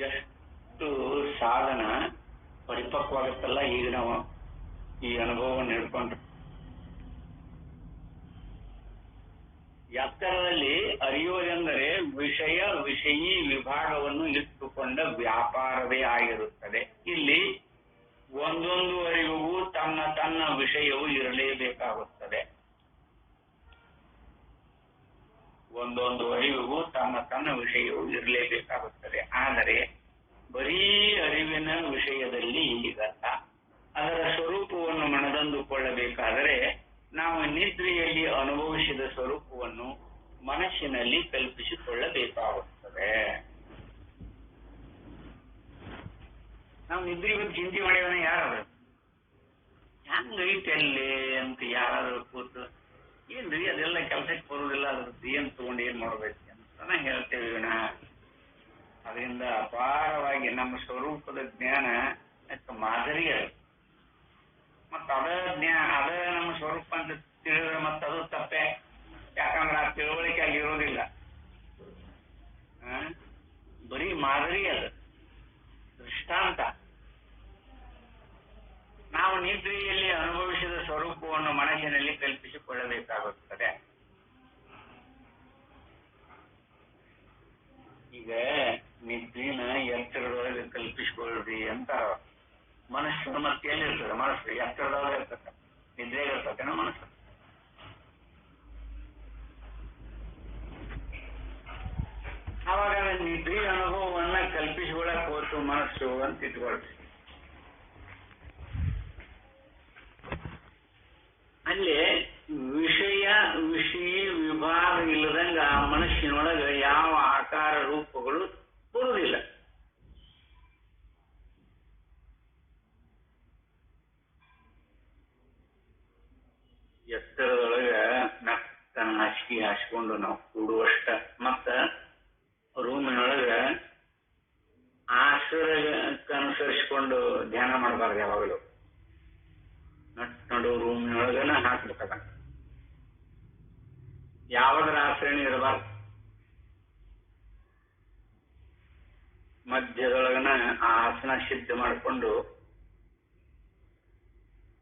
ಎಷ್ಟು ಸಾಧನ ಪರಿಪಕ್ವಾಗುತ್ತಲ್ಲ ಈಗ ನಾವು ಈ ಅನುಭವವನ್ನು ಹಿಡ್ಕೊಂಡ್ರೆ. ಎತ್ತರದಲ್ಲಿ ಅರಿಯುವುದೆಂದರೆ ವಿಷಯಿ ವಿಭಾಗವನ್ನು ಇಟ್ಟುಕೊಂಡ ವ್ಯಾಪಾರವೇ ಆಗಿರುತ್ತದೆ. ಇಲ್ಲಿ ಒಂದೊಂದು ಅರಿವು ತನ್ನ ವಿಷಯವು ಇರಲೇಬೇಕಾಗುತ್ತದೆ. ಒಂದೊಂದು ಅರಿವಿಗೂ ತನ್ನ ವಿಷಯವು ಇರಲೇಬೇಕಾಗುತ್ತದೆ. ಆದರೆ ಬರೀ ಅರಿವಿನ ವಿಷಯದಲ್ಲಿ ಈಗಲ್ಲ. ಅದರ ಸ್ವರೂಪವನ್ನು ಮನದಂದುಕೊಳ್ಳಬೇಕಾದರೆ ನಾವು ನಿದ್ರೆಯಲ್ಲಿ ಅನುಭವಿಸಿದ ಸ್ವರೂಪವನ್ನು ಮನಸ್ಸಿನಲ್ಲಿ ಕಲ್ಪಿಸಿಕೊಳ್ಳಬೇಕಾಗುತ್ತದೆ. ನಾವು ನಿದ್ರೆ ಬಗ್ಗೆ ಚಿಂತೆ ಮಾಡಿವನ ಯಾರು ಹೆಂಗೈತೆ ಅಲ್ಲಿ ಅಂತ ಯಾರಾದ್ರೂ ಕೂತು ಏನ್ರಿ ಅದೆಲ್ಲ ಕೆಲಸಕ್ಕೆ ಬರುವುದಿಲ್ಲ, ಅದ್ರದ್ದು ಏನ್ ತಗೊಂಡು ಏನ್ ಮಾಡ್ಬೇಕು ಅಂತ ನಾ ಹೇಳ್ತೇವೆ. ಅದರಿಂದ ಅಪಾರವಾಗಿ ನಮ್ಮ ಸ್ವರೂಪದ ಜ್ಞಾನ ಮಾದರಿ ಅದು. ಮತ್ತ ಅದ ನಮ್ಮ ಸ್ವರೂಪ ಅಂತ ತಿಳಿದ್ರೆ ಮತ್ತದು ತಪ್ಪೆ. ಮಾದರಿ ಅದು, ದೃಷ್ಟಾಂತ. ನಾವು ನಿದ್ರೆಯಲ್ಲಿ ಅನುಭವಿಸಿದ ಸ್ವರೂಪವನ್ನು ಮನಸ್ಸಿನಲ್ಲಿ ಕಲ್ಪಿಸಿಕೊಳ್ಳಬೇಕಾಗುತ್ತದೆ. ಈಗ ನಿದ್ರಿನ ಎತ್ತರದೊಳಗೆ ಕಲ್ಪಿಸಿಕೊಳ್ಳ್ರಿ ಅಂತ ಮನಸ್ಸು ಮತ್ತೆ ಎಲ್ಲಿರ್ತದೆ? ಮನಸ್ಸು ಎತ್ತರದೊಳಗೆ ಇರ್ತದೆ, ನಿದ್ರೆಗೆ ಇರ್ತದೆ ಮನಸ್ಸು. ಅವಾಗ ನಿದ್ರಿ ಅನುಭವವನ್ನ ಕಲ್ಪಿಸಿಕೊಳ್ಳಕ್ ಹೋತು ಮನಸ್ಸು ಅಂತ ಇಟ್ಕೊಳ್ರಿ. ಅಲ್ಲಿ ವಿಷಯ ವಿಭಾಗ ಇಲ್ಲದಂಗ ಆ ಮನಸ್ಸಿನೊಳಗ ಯಾವ ಆಕಾರ ರೂಪಗಳು ಬರುವುದಿಲ್ಲ. ಎತ್ತರದೊಳಗ ನಕ್ಕನ ಹಾಸಿಗೆ ಹಾಸಿಕೊಂಡು ನಾವು ಕೂಡುವಷ್ಟ, ಮತ್ತ ರೂಮಿನೊಳಗ ಆಸರಕ್ಕನುಸರಿಸಿಕೊಂಡು ಧ್ಯಾನ ಮಾಡಬಾರ್ದು. ಯಾವಾಗಲೂ ನಡು ರೂಮಿನೊಳಗನ ಹಾಕ್ಬೇಕದ. ಯಾವಾಗರ ಆಚರಣೆ ಇರಬಾರ್ದು. ಮಧ್ಯದೊಳಗನ ಆ ಆಸನ ಸಿದ್ಧ ಮಾಡಿಕೊಂಡು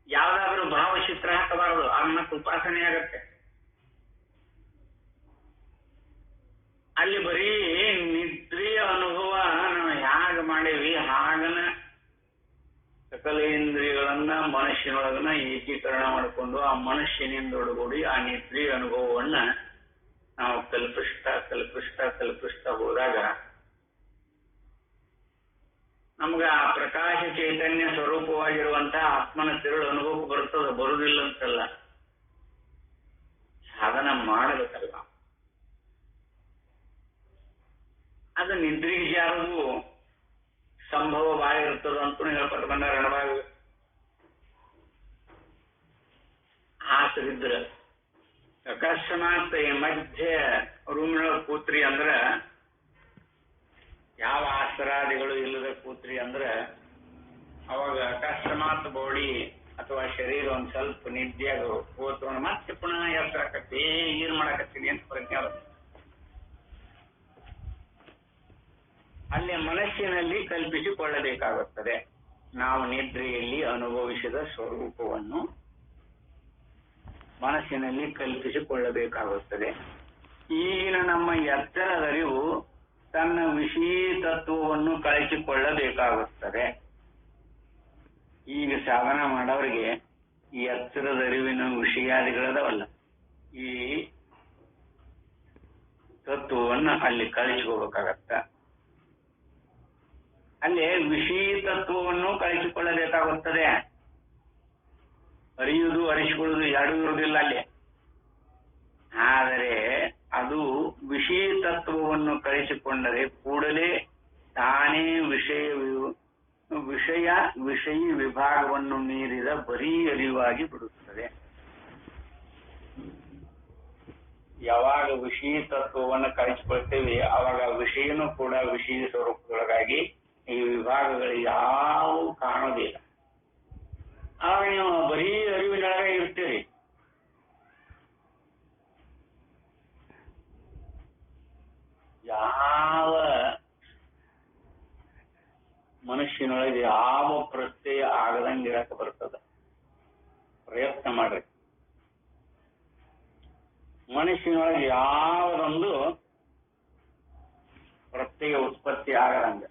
ಯಾವ್ದಾದ್ರೂ ಭಾವಚಿತ್ರ ಹಾಕಬಾರದು. ಅನ್ನಕ್ಕೆ ಉಪಾಸನೆ ಆಗತ್ತೆ. ಅಲ್ಲಿ ಬರೀ ನಿದ್ರೆಯ ಅನುಭವ ನಾವು ಹ್ಯಾಗ ಮಾಡೀವಿ ಹಾಗನ ಸಕಲ ಇಂದ್ರಿಯಗಳನ್ನ ಮನಸ್ಸಿನೊಳಗನ ಏಕೀಕರಣ ಮಾಡಿಕೊಂಡು ಆ ಮನಸ್ಸಿನಿಂದೊಡಗೂಡಿ ಆ ನಿದ್ರೆಯ ಅನುಭವವನ್ನ ನಾವು ಕಲ್ಪಿಸ್ತಾ ಹೋದಾಗ ನಮ್ಗ ಆ ಪ್ರಕಾಶ ಚೈತನ್ಯ ಸ್ವರೂಪವಾಗಿರುವಂತಹ ಆತ್ಮನ ತಿರುಳು ಅನುಭವಕ್ಕೆ ಬರ್ತದ. ಬರುವುದಿಲ್ಲ ಅಂತಲ್ಲ, ಸಾಧನ ಮಾಡಬೇಕಲ್ಲ. ಅದು ನಿದ್ರೆಗೆ ಯಾರಿಗೂ ಸಂಭವ ಬಾಳ ಇರ್ತದ ಅಂತೂ ಹೇಳ್ಕೊಟ್ಟು ಬಂದಾರ. ಎಡಭಾಗ ಹಾಸರಿದ್ರ ಅಕಸ್ಮಾತ್ ಮಧ್ಯ ರೂಮಿನೊಳಗೆ ಕೂತ್ರಿ ಅಂದ್ರ, ಯಾವ ಆಸರಾದಿಗಳು ಇಲ್ಲದ ಕೂತ್ರಿ ಅಂದ್ರ, ಅವಾಗ ಅಕಸ್ಮಾತ್ ಬಾಡಿ ಅಥವಾ ಶರೀರ ಒಂದ್ ಸ್ವಲ್ಪ ನಿದ್ಯಾಗ ಹೋತು ಮತ್ತೆ ಪುನಃ ಎತ್ತರ ಆಕತಿ. ಏನ್ ಮಾಡಾಕತ್ತೀನಿ ಅಂತ ಪ್ರಜ್ಞೆ ಬರ್ತದೆ. ಅಲ್ಲಿ ಮನಸ್ಸಿನಲ್ಲಿ ಕಲ್ಪಿಸಿಕೊಳ್ಳಬೇಕಾಗುತ್ತದೆ. ನಾವು ನಿದ್ರೆಯಲ್ಲಿ ಅನುಭವಿಸಿದ ಸ್ವರೂಪವನ್ನು ಮನಸ್ಸಿನಲ್ಲಿ ಕಲ್ಪಿಸಿಕೊಳ್ಳಬೇಕಾಗುತ್ತದೆ. ಈಗಿನ ನಮ್ಮ ಎತ್ತರದ ಅರಿವು ತನ್ನ ವಿಷಯ ತತ್ವವನ್ನು ಕಳಿಸಿಕೊಳ್ಳಬೇಕಾಗುತ್ತದೆ. ಈಗ ಸಾಧನ ಮಾಡೋರಿಗೆ ಈ ಎತ್ತರದ ಅರಿವಿನ ವಿಷಯಾದಿಗಳದವಲ್ಲ, ಈ ತತ್ವವನ್ನು ಅಲ್ಲಿ ಕಳಿಸ್ಕೋಬೇಕಾಗತ್ತ. ಅಲ್ಲಿ ವಿಷಯ ತತ್ವವನ್ನು ಕಳಿಸಿಕೊಳ್ಳಬೇಕಾಗುತ್ತದೆ. ಅರಿಯುವುದು ಅರಿಸಿಕೊಳ್ಳುವುದು ಎರಡೂ ಇರುವುದಿಲ್ಲ ಅಲ್ಲಿ. ಆದರೆ ಅದು ವಿಷಯ ತತ್ವವನ್ನು ಕಳಿಸಿಕೊಂಡರೆ ಕೂಡಲೇ ತಾನೇ ವಿಷಯ ವಿಭಾಗವನ್ನು ಮೀರಿದ ಬರೀ ಅರಿವಾಗಿ ಬಿಡುತ್ತದೆ. ಯಾವಾಗ ವಿಷಯ ತತ್ವವನ್ನು ಕಳಿಸಿಕೊಳ್ತೇವೆ ಅವಾಗ ವಿಷಯನೂ ಕೂಡ ವಿಷಯ ಸ್ವರೂಪದೊಳಗಾಗಿ ಈ ವಿಭಾಗಗಳು ಯಾವುವು ಕಾಣೋದಿಲ್ಲ. ಆಗ ನೀವು ಬರೀ ಅರಿವಿನೊಳಗೆ ಇರ್ತೀರಿ. ಯಾವ ಮನುಷ್ಯನೊಳಗೆ ಯಾವ ಪ್ರತ್ಯಯ ಆಗದಂಗಿರಕ್ಕೆ ಬರ್ತದ, ಪ್ರಯತ್ನ ಮಾಡ್ರಿ. ಮನುಷ್ಯನೊಳಗೆ ಯಾವುದೊಂದು ಪ್ರತ್ಯಯ ಉತ್ಪತ್ತಿ ಆಗದಂಗ,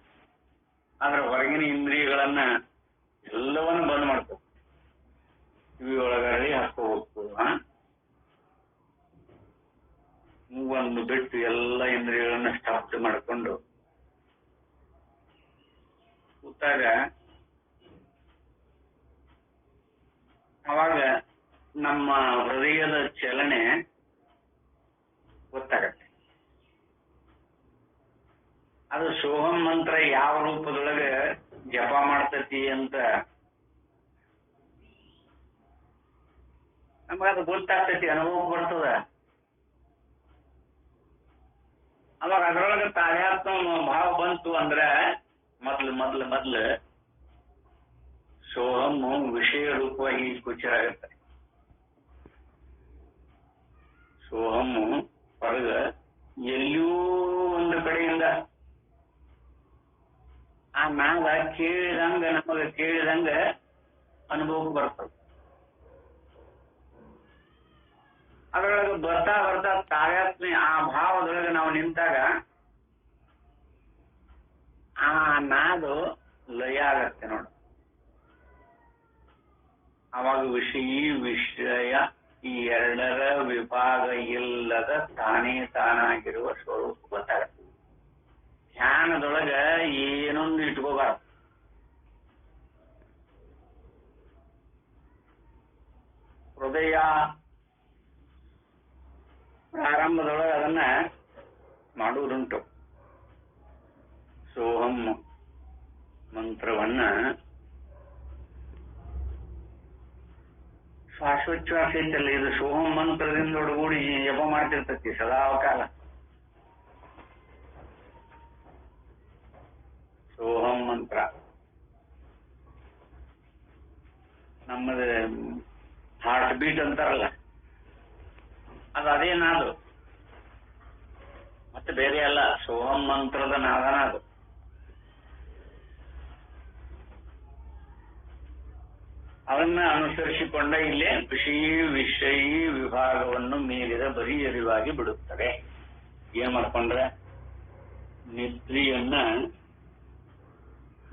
ಆದ್ರೆ ಹೊರಗಿನ ಇಂದ್ರಿಯಗಳನ್ನ ಎಲ್ಲವನ್ನು ಬಂದ್ ಮಾಡ್ತೇವೆ. ಕಿವಿ ಒಳಗಡೆ ಹಾಕೋಬೇಕು, ಮೂವನ್ನು ಬಿಟ್ಟು ಎಲ್ಲ ಇಂದ್ರಿಯಗಳನ್ನ ಸ್ತಬ್ಧ ಮಾಡಿಕೊಂಡು ಕೂತಾಗ ಅವಾಗ ನಮ್ಮ ಹೃದಯದ ಚಲನೆ ಗೊತ್ತಾಗತ್ತೆ. ಅದು ಸೋಹಂ ಮಂತ್ರ ಯಾವ ರೂಪದೊಳಗೆ ಜಪ ಮಾಡ್ತತಿ ಅಂತ ನಮಗದು ಗೊತ್ತಾಗ್ತತಿ, ಅನುಭವ ಬರ್ತದ. ಅವಾಗ ಅದರೊಳಗೆ ತಾದಾತ್ಮ ಭಾವ ಬಂತು ಅಂದ್ರೆ ಮೊದ್ಲು ಸೋಹಮ್ಮು ವಿಷಯ ರೂಪವಾಗಿ ಗೋಚರ ಆಗುತ್ತೆ. ಸೋಹಮ್ಮು ಹೊರಗ ಎಲ್ಲೂ ಒಂದು ಕಡೆಯಿಂದ ಆ ನಾದ ಕೇಳಿದಂಗ ನಮಗ ಕೇಳಿದಂಗ ಅನುಭವಕ್ಕೆ ಬರ್ತದೆ. ಅದರೊಳಗೆ ಬರ್ತಾ ಬರ್ತಾ ತಾವ್ಯಾತ್ಮೆ ಆ ಭಾವದೊಳಗೆ ನಾವು ನಿಂತಾಗ ಆ ನಾದು ಲಯ ಆಗತ್ತೆ ನೋಡು. ಅವಾಗ ವಿಷಯ ಈ ಎರಡರ ವಿಭಾಗ ಇಲ್ಲದ ತಾನೇ ತಾನಾಗಿರುವ ಸ್ವರೂಪ ಗೊತ್ತಾಗತ್ತೆ. ಧ್ಯಾನದೊಳಗ ಏನೊಂದು ಇಟ್ಕೋಬಾರ್ದು. ಹೃದಯ ಪ್ರಾರಂಭದೊಳಗೆ ಅದನ್ನ ಮಾಡುವುದುಂಟು. ಸೋಹಂ ಮಂತ್ರವನ್ನ ಶ್ವಾಸೋಚ್ಛ್ವಾಸ ಐತಲ್ಲ, ಇದು ಸೋಹಂ ಮಂತ್ರದಿಂದ ಒಡಗೂಡಿ ಜಪ ಮಾಡ್ತಿರ್ತತಿ ಸದಾ ಕಾಲ. ಸೋಹಂ ಮಂತ್ರ ನಮ್ಮದು ಹಾರ್ಟ್ ಬೀಟ್ ಅಂತಾರಲ್ಲ, ಅದು ಅದೇ ನಾದು, ಮತ್ತೆ ಬೇರೆ ಅಲ್ಲ. ಸೋಹಂ ಮಂತ್ರದ ನಾದನ ಅದು. ಅದನ್ನ ಅನುಸರಿಸಿಕೊಂಡ ಇಲ್ಲೇ ವಿಷಯಿ ವಿಭಾಗವನ್ನು ಮೀರಿದ ಬರೀ ಅರಿವಾಗಿ ಬಿಡುತ್ತದೆ. ಏನ್ ಮಾಡ್ಕೊಂಡ್ರೆ ನಿದ್ರೆಯನ್ನ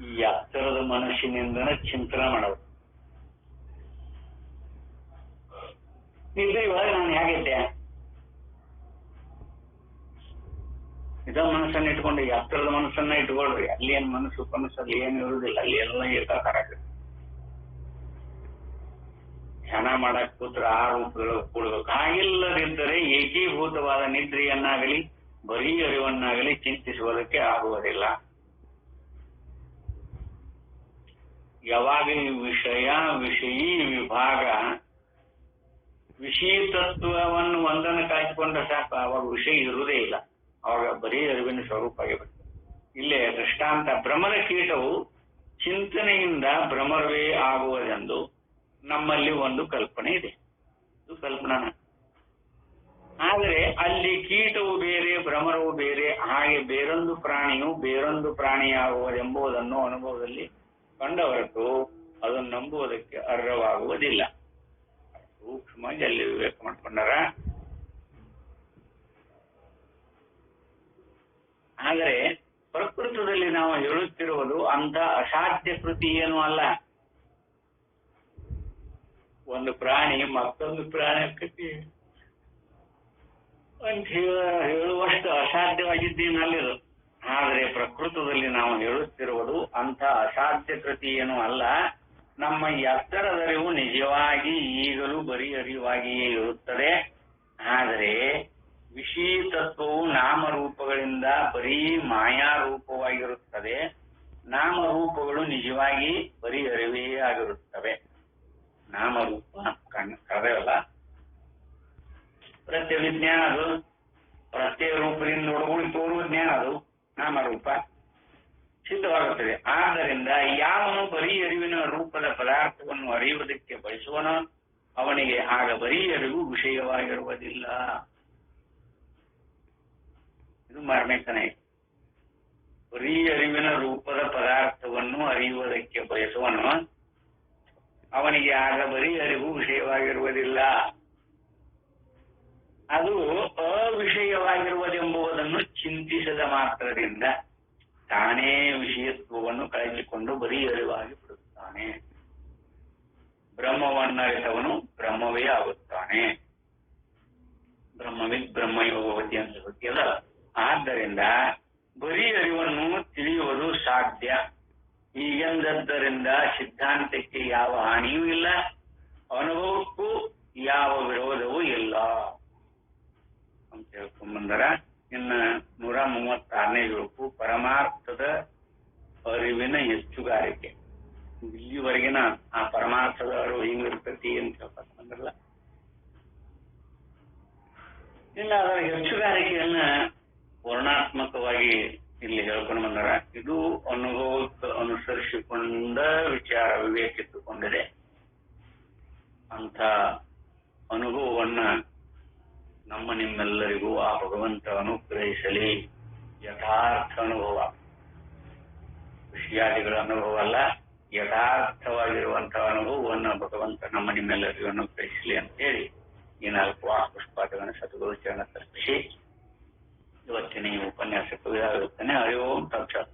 ಈ ಎತ್ತರದ ಮನಸ್ಸಿನಿಂದನೇ ಚಿಂತನೆ ಮಾಡೋದು. ನಿದ್ರೆ ಇವಾಗ ನಾನು ಹೇಗಿದ್ದೆ ಇದ ಮನಸ್ಸನ್ನ ಇಟ್ಕೊಂಡು ಎತ್ತರದ ಮನಸ್ಸನ್ನ ಇಟ್ಕೊಳ್ರಿ. ಅಲ್ಲಿ ಏನ್ ಮನಸ್ಸಲ್ಲಿ ಏನು ಇರುವುದಿಲ್ಲ, ಅಲ್ಲಿ ಎಲ್ಲ ಏಕಾಕಾರ ಆಗುತ್ತೆ. ಧ್ಯಾನ ಮಾಡಕ್ ಕೂತ್ರ ಆ ರೂಪಗಳು ಕೂಡಬೇಕು. ಹಾಗಿಲ್ಲದಿದ್ದರೆ ಏಕೀಭೂತವಾದ ನಿದ್ರೆಯನ್ನಾಗಲಿ ಬರೀ ಅರಿವನ್ನಾಗಲಿ ಚಿಂತಿಸುವುದಕ್ಕೆ ಆಗುವುದಿಲ್ಲ. ಯಾವಾಗ ವಿಷಯಿ ವಿಭಾಗ ವಿಷಯ ತತ್ವವನ್ನು ಒಂದನ್ನು ಕಾಯ್ಕೊಂಡ್ರೆ ಸಾಕು, ಅವಾಗ ವಿಷಯ ಇರುವುದೇ ಇಲ್ಲ. ಅವಾಗ ಬರೀ ಅರಿವಿನ ಸ್ವರೂಪ ಆಗಿಬಿಡ್ತದೆ. ಇಲ್ಲೇ ದೃಷ್ಟಾಂತ, ಭ್ರಮರ ಕೀಟವು ಚಿಂತನೆಯಿಂದ ಭ್ರಮರವೇ ಆಗುವುದೆಂದು ನಮ್ಮಲ್ಲಿ ಒಂದು ಕಲ್ಪನೆ ಇದೆ. ಇದು ಕಲ್ಪನಾ. ಆದರೆ ಅಲ್ಲಿ ಕೀಟವು ಬೇರೆ, ಭ್ರಮರವು ಬೇರೆ, ಹಾಗೆ ಬೇರೊಂದು ಪ್ರಾಣಿಯು ಬೇರೊಂದು ಪ್ರಾಣಿಯಾಗುವುದೆಂಬುದನ್ನು ಅನುಭವದಲ್ಲಿ ಕಂಡ ಹೊರತು ಅದನ್ನು ನಂಬುವುದಕ್ಕೆ ಅರ್ಹವಾಗುವುದಿಲ್ಲ. ಸೂಕ್ಷ್ಮವಾಗಿ ಅಲ್ಲಿ ವಿವೇಕ ಮಾಡ್ಕೊಂಡಾರ. ಆದರೆ ಪ್ರಕೃತದಲ್ಲಿ ನಾವು ಹೇಳುತ್ತಿರುವುದು ಅಂತ ಅಸಾಧ್ಯ ಕೃತಿ ಏನೂ ಅಲ್ಲ. ಒಂದು ಪ್ರಾಣಿ ಮತ್ತೊಂದು ಪ್ರಾಣಿ ಅಂತ ಹೇಳುವಷ್ಟು ಅಸಾಧ್ಯವಾಗಿದ್ದೇನಲ್ಲಿರು. ಆದರೆ ಪ್ರಕೃತದಲ್ಲಿ ನಾವು ಹೇಳುತ್ತಿರುವುದು ಅಂತ ಅಸಾಧ್ಯ ಕೃತಿ ಏನೂ ಅಲ್ಲ. ನಮ್ಮ ಎತ್ತರದರಿವು ನಿಜವಾಗಿ ಈಗಲೂ ಬರೀ ಅರಿವಾಗಿಯೇ ಇರುತ್ತದೆ. ಆದರೆ ವಿಷಯ ತತ್ವವು ನಾಮರೂಪಗಳಿಂದ ಬರೀ ಮಾಯಾರೂಪವಾಗಿರುತ್ತದೆ. ನಾಮರೂಪಗಳು ನಿಜವಾಗಿ ಬರೀ ಅರಿವೇ ಆಗಿರುತ್ತವೆ. ನಾಮರೂಪ ಕರೆಯಲ್ಲ, ಪ್ರತ್ಯ ವಿಜ್ಞಾನ ಅದು. ಪ್ರತ್ಯೇಕ ರೂಪದಿಂದ ಒಳಗೂಡಿ ತೋರುವ ಜ್ಞಾನ ಅದು ನಾಮರೂಪ ಸಿದ್ಧವಾಗುತ್ತದೆ. ಆದ್ದರಿಂದ ಯಾವನು ಬರೀ ಅರಿವಿನ ರೂಪದ ಪದಾರ್ಥವನ್ನು ಅರಿಯುವುದಕ್ಕೆ ಬಯಸುವನೋ ಅವನಿಗೆ ಆಗ ಬರೀ ಅರಿವು ವಿಷಯವಾಗಿರುವುದಿಲ್ಲ. ಇದು ಮಾರ್ಮಿಕನೇ. ಬರೀ ಅರಿವಿನ ರೂಪದ ಪದಾರ್ಥವನ್ನು ಅರಿಯುವುದಕ್ಕೆ ಬಯಸುವನೋ ಅವನಿಗೆ ಆಗ ಬರೀ ಅರಿವು ವಿಷಯವಾಗಿರುವುದಿಲ್ಲ. ಅದು ಅವಿಷಯವಾಗಿರುವುದೆಂಬುದನ್ನು ಚಿಂತಿಸದ ಮಾತ್ರದಿಂದ ತಾನೇ ವಿಷಯತ್ವವನ್ನು ಕಳೆದುಕೊಂಡು ಬರೀ ಅರಿವಾಗಿ ಬಿಡುತ್ತಾನೆ. ಬ್ರಹ್ಮವನ್ನರಿತವನು ಬ್ರಹ್ಮವೇ ಆಗುತ್ತಾನೆ. ಬ್ರಹ್ಮವಿದ್ ಬ್ರಹ್ಮಯೋಗವತಿ ಅಂತ ಗೊತ್ತಿಲ್ಲ. ಆದ್ದರಿಂದ ಬರೀ ಅರಿವನ್ನು ತಿಳಿಯುವುದು ಸಾಧ್ಯ. ಹೀಗೆಂದದ್ದರಿಂದ ಸಿದ್ಧಾಂತಕ್ಕೆ ಯಾವ ಹಾನಿಯೂ ಇಲ್ಲ, ಅನುಭವಕ್ಕೂ ಯಾವ ವಿರೋಧವೂ ಇಲ್ಲ ಅಂತ ಹೇಳ್ಕೊಂಡ್ಬಂದರ. ಇನ್ನು 136ನೇ ಶ್ಲೋಕ ಪರಮಾರ್ಥದ ಅರಿವಿನ ಹೆಚ್ಚುಗಾರಿಕೆ. ಇಲ್ಲಿವರೆಗಿನ ಆ ಪರಮಾರ್ಥದ ಅರಿವು ಹಿಂಗಿರ್ತತಿ ಅಂತ ಹೇಳ್ಕೊಂಡ್ಬಂದ್ರಲ್ಲ. ಇಲ್ಲ, ಅದರ ಹೆಚ್ಚುಗಾರಿಕೆಯನ್ನ ವರ್ಣಾತ್ಮಕವಾಗಿ ಇಲ್ಲಿ ಹೇಳ್ಕೊಂಡು ಬಂದಾರ. ಇದು ಅನುಭವಕ್ಕೆ ಅನುಸರಿಸಿಕೊಂಡ ವಿಚಾರ, ವಿವೇಕಿತ್ತುಕೊಂಡಿದೆ. ಅಂತ ಅನುಭವವನ್ನ ನಮ್ಮ ನಿಮ್ಮೆಲ್ಲರಿಗೂ ಆ ಭಗವಂತ ಅನುಗ್ರಹಿಸಲಿ. ಯಥಾರ್ಥ ಅನುಭವ, ಖುಷಿಯಾದಿಗಳ ಅನುಭವ ಅಲ್ಲ, ಯಥಾರ್ಥವಾಗಿರುವಂತಹ ಅನುಭವವನ್ನು ಭಗವಂತ ನಮ್ಮ ನಿಮ್ಮೆಲ್ಲರಿಗೂ ಅನುಗ್ರಹಿಸಲಿ ಅಂತೇಳಿ ಈ 4 ವಾಕ್ಪುಷ್ಪಾದಗಳನ್ನು ಸದ್ಗುರು ಚರಣ ತರ್ಪಿಸಿ ಇವತ್ತಿನ ಈ ಉಪನ್ಯಾಸಕ್ಕೆ ವಿರಾಗುತ್ತೇನೆ. ಹರಿ ಓಂ ತತ್ಸತ್.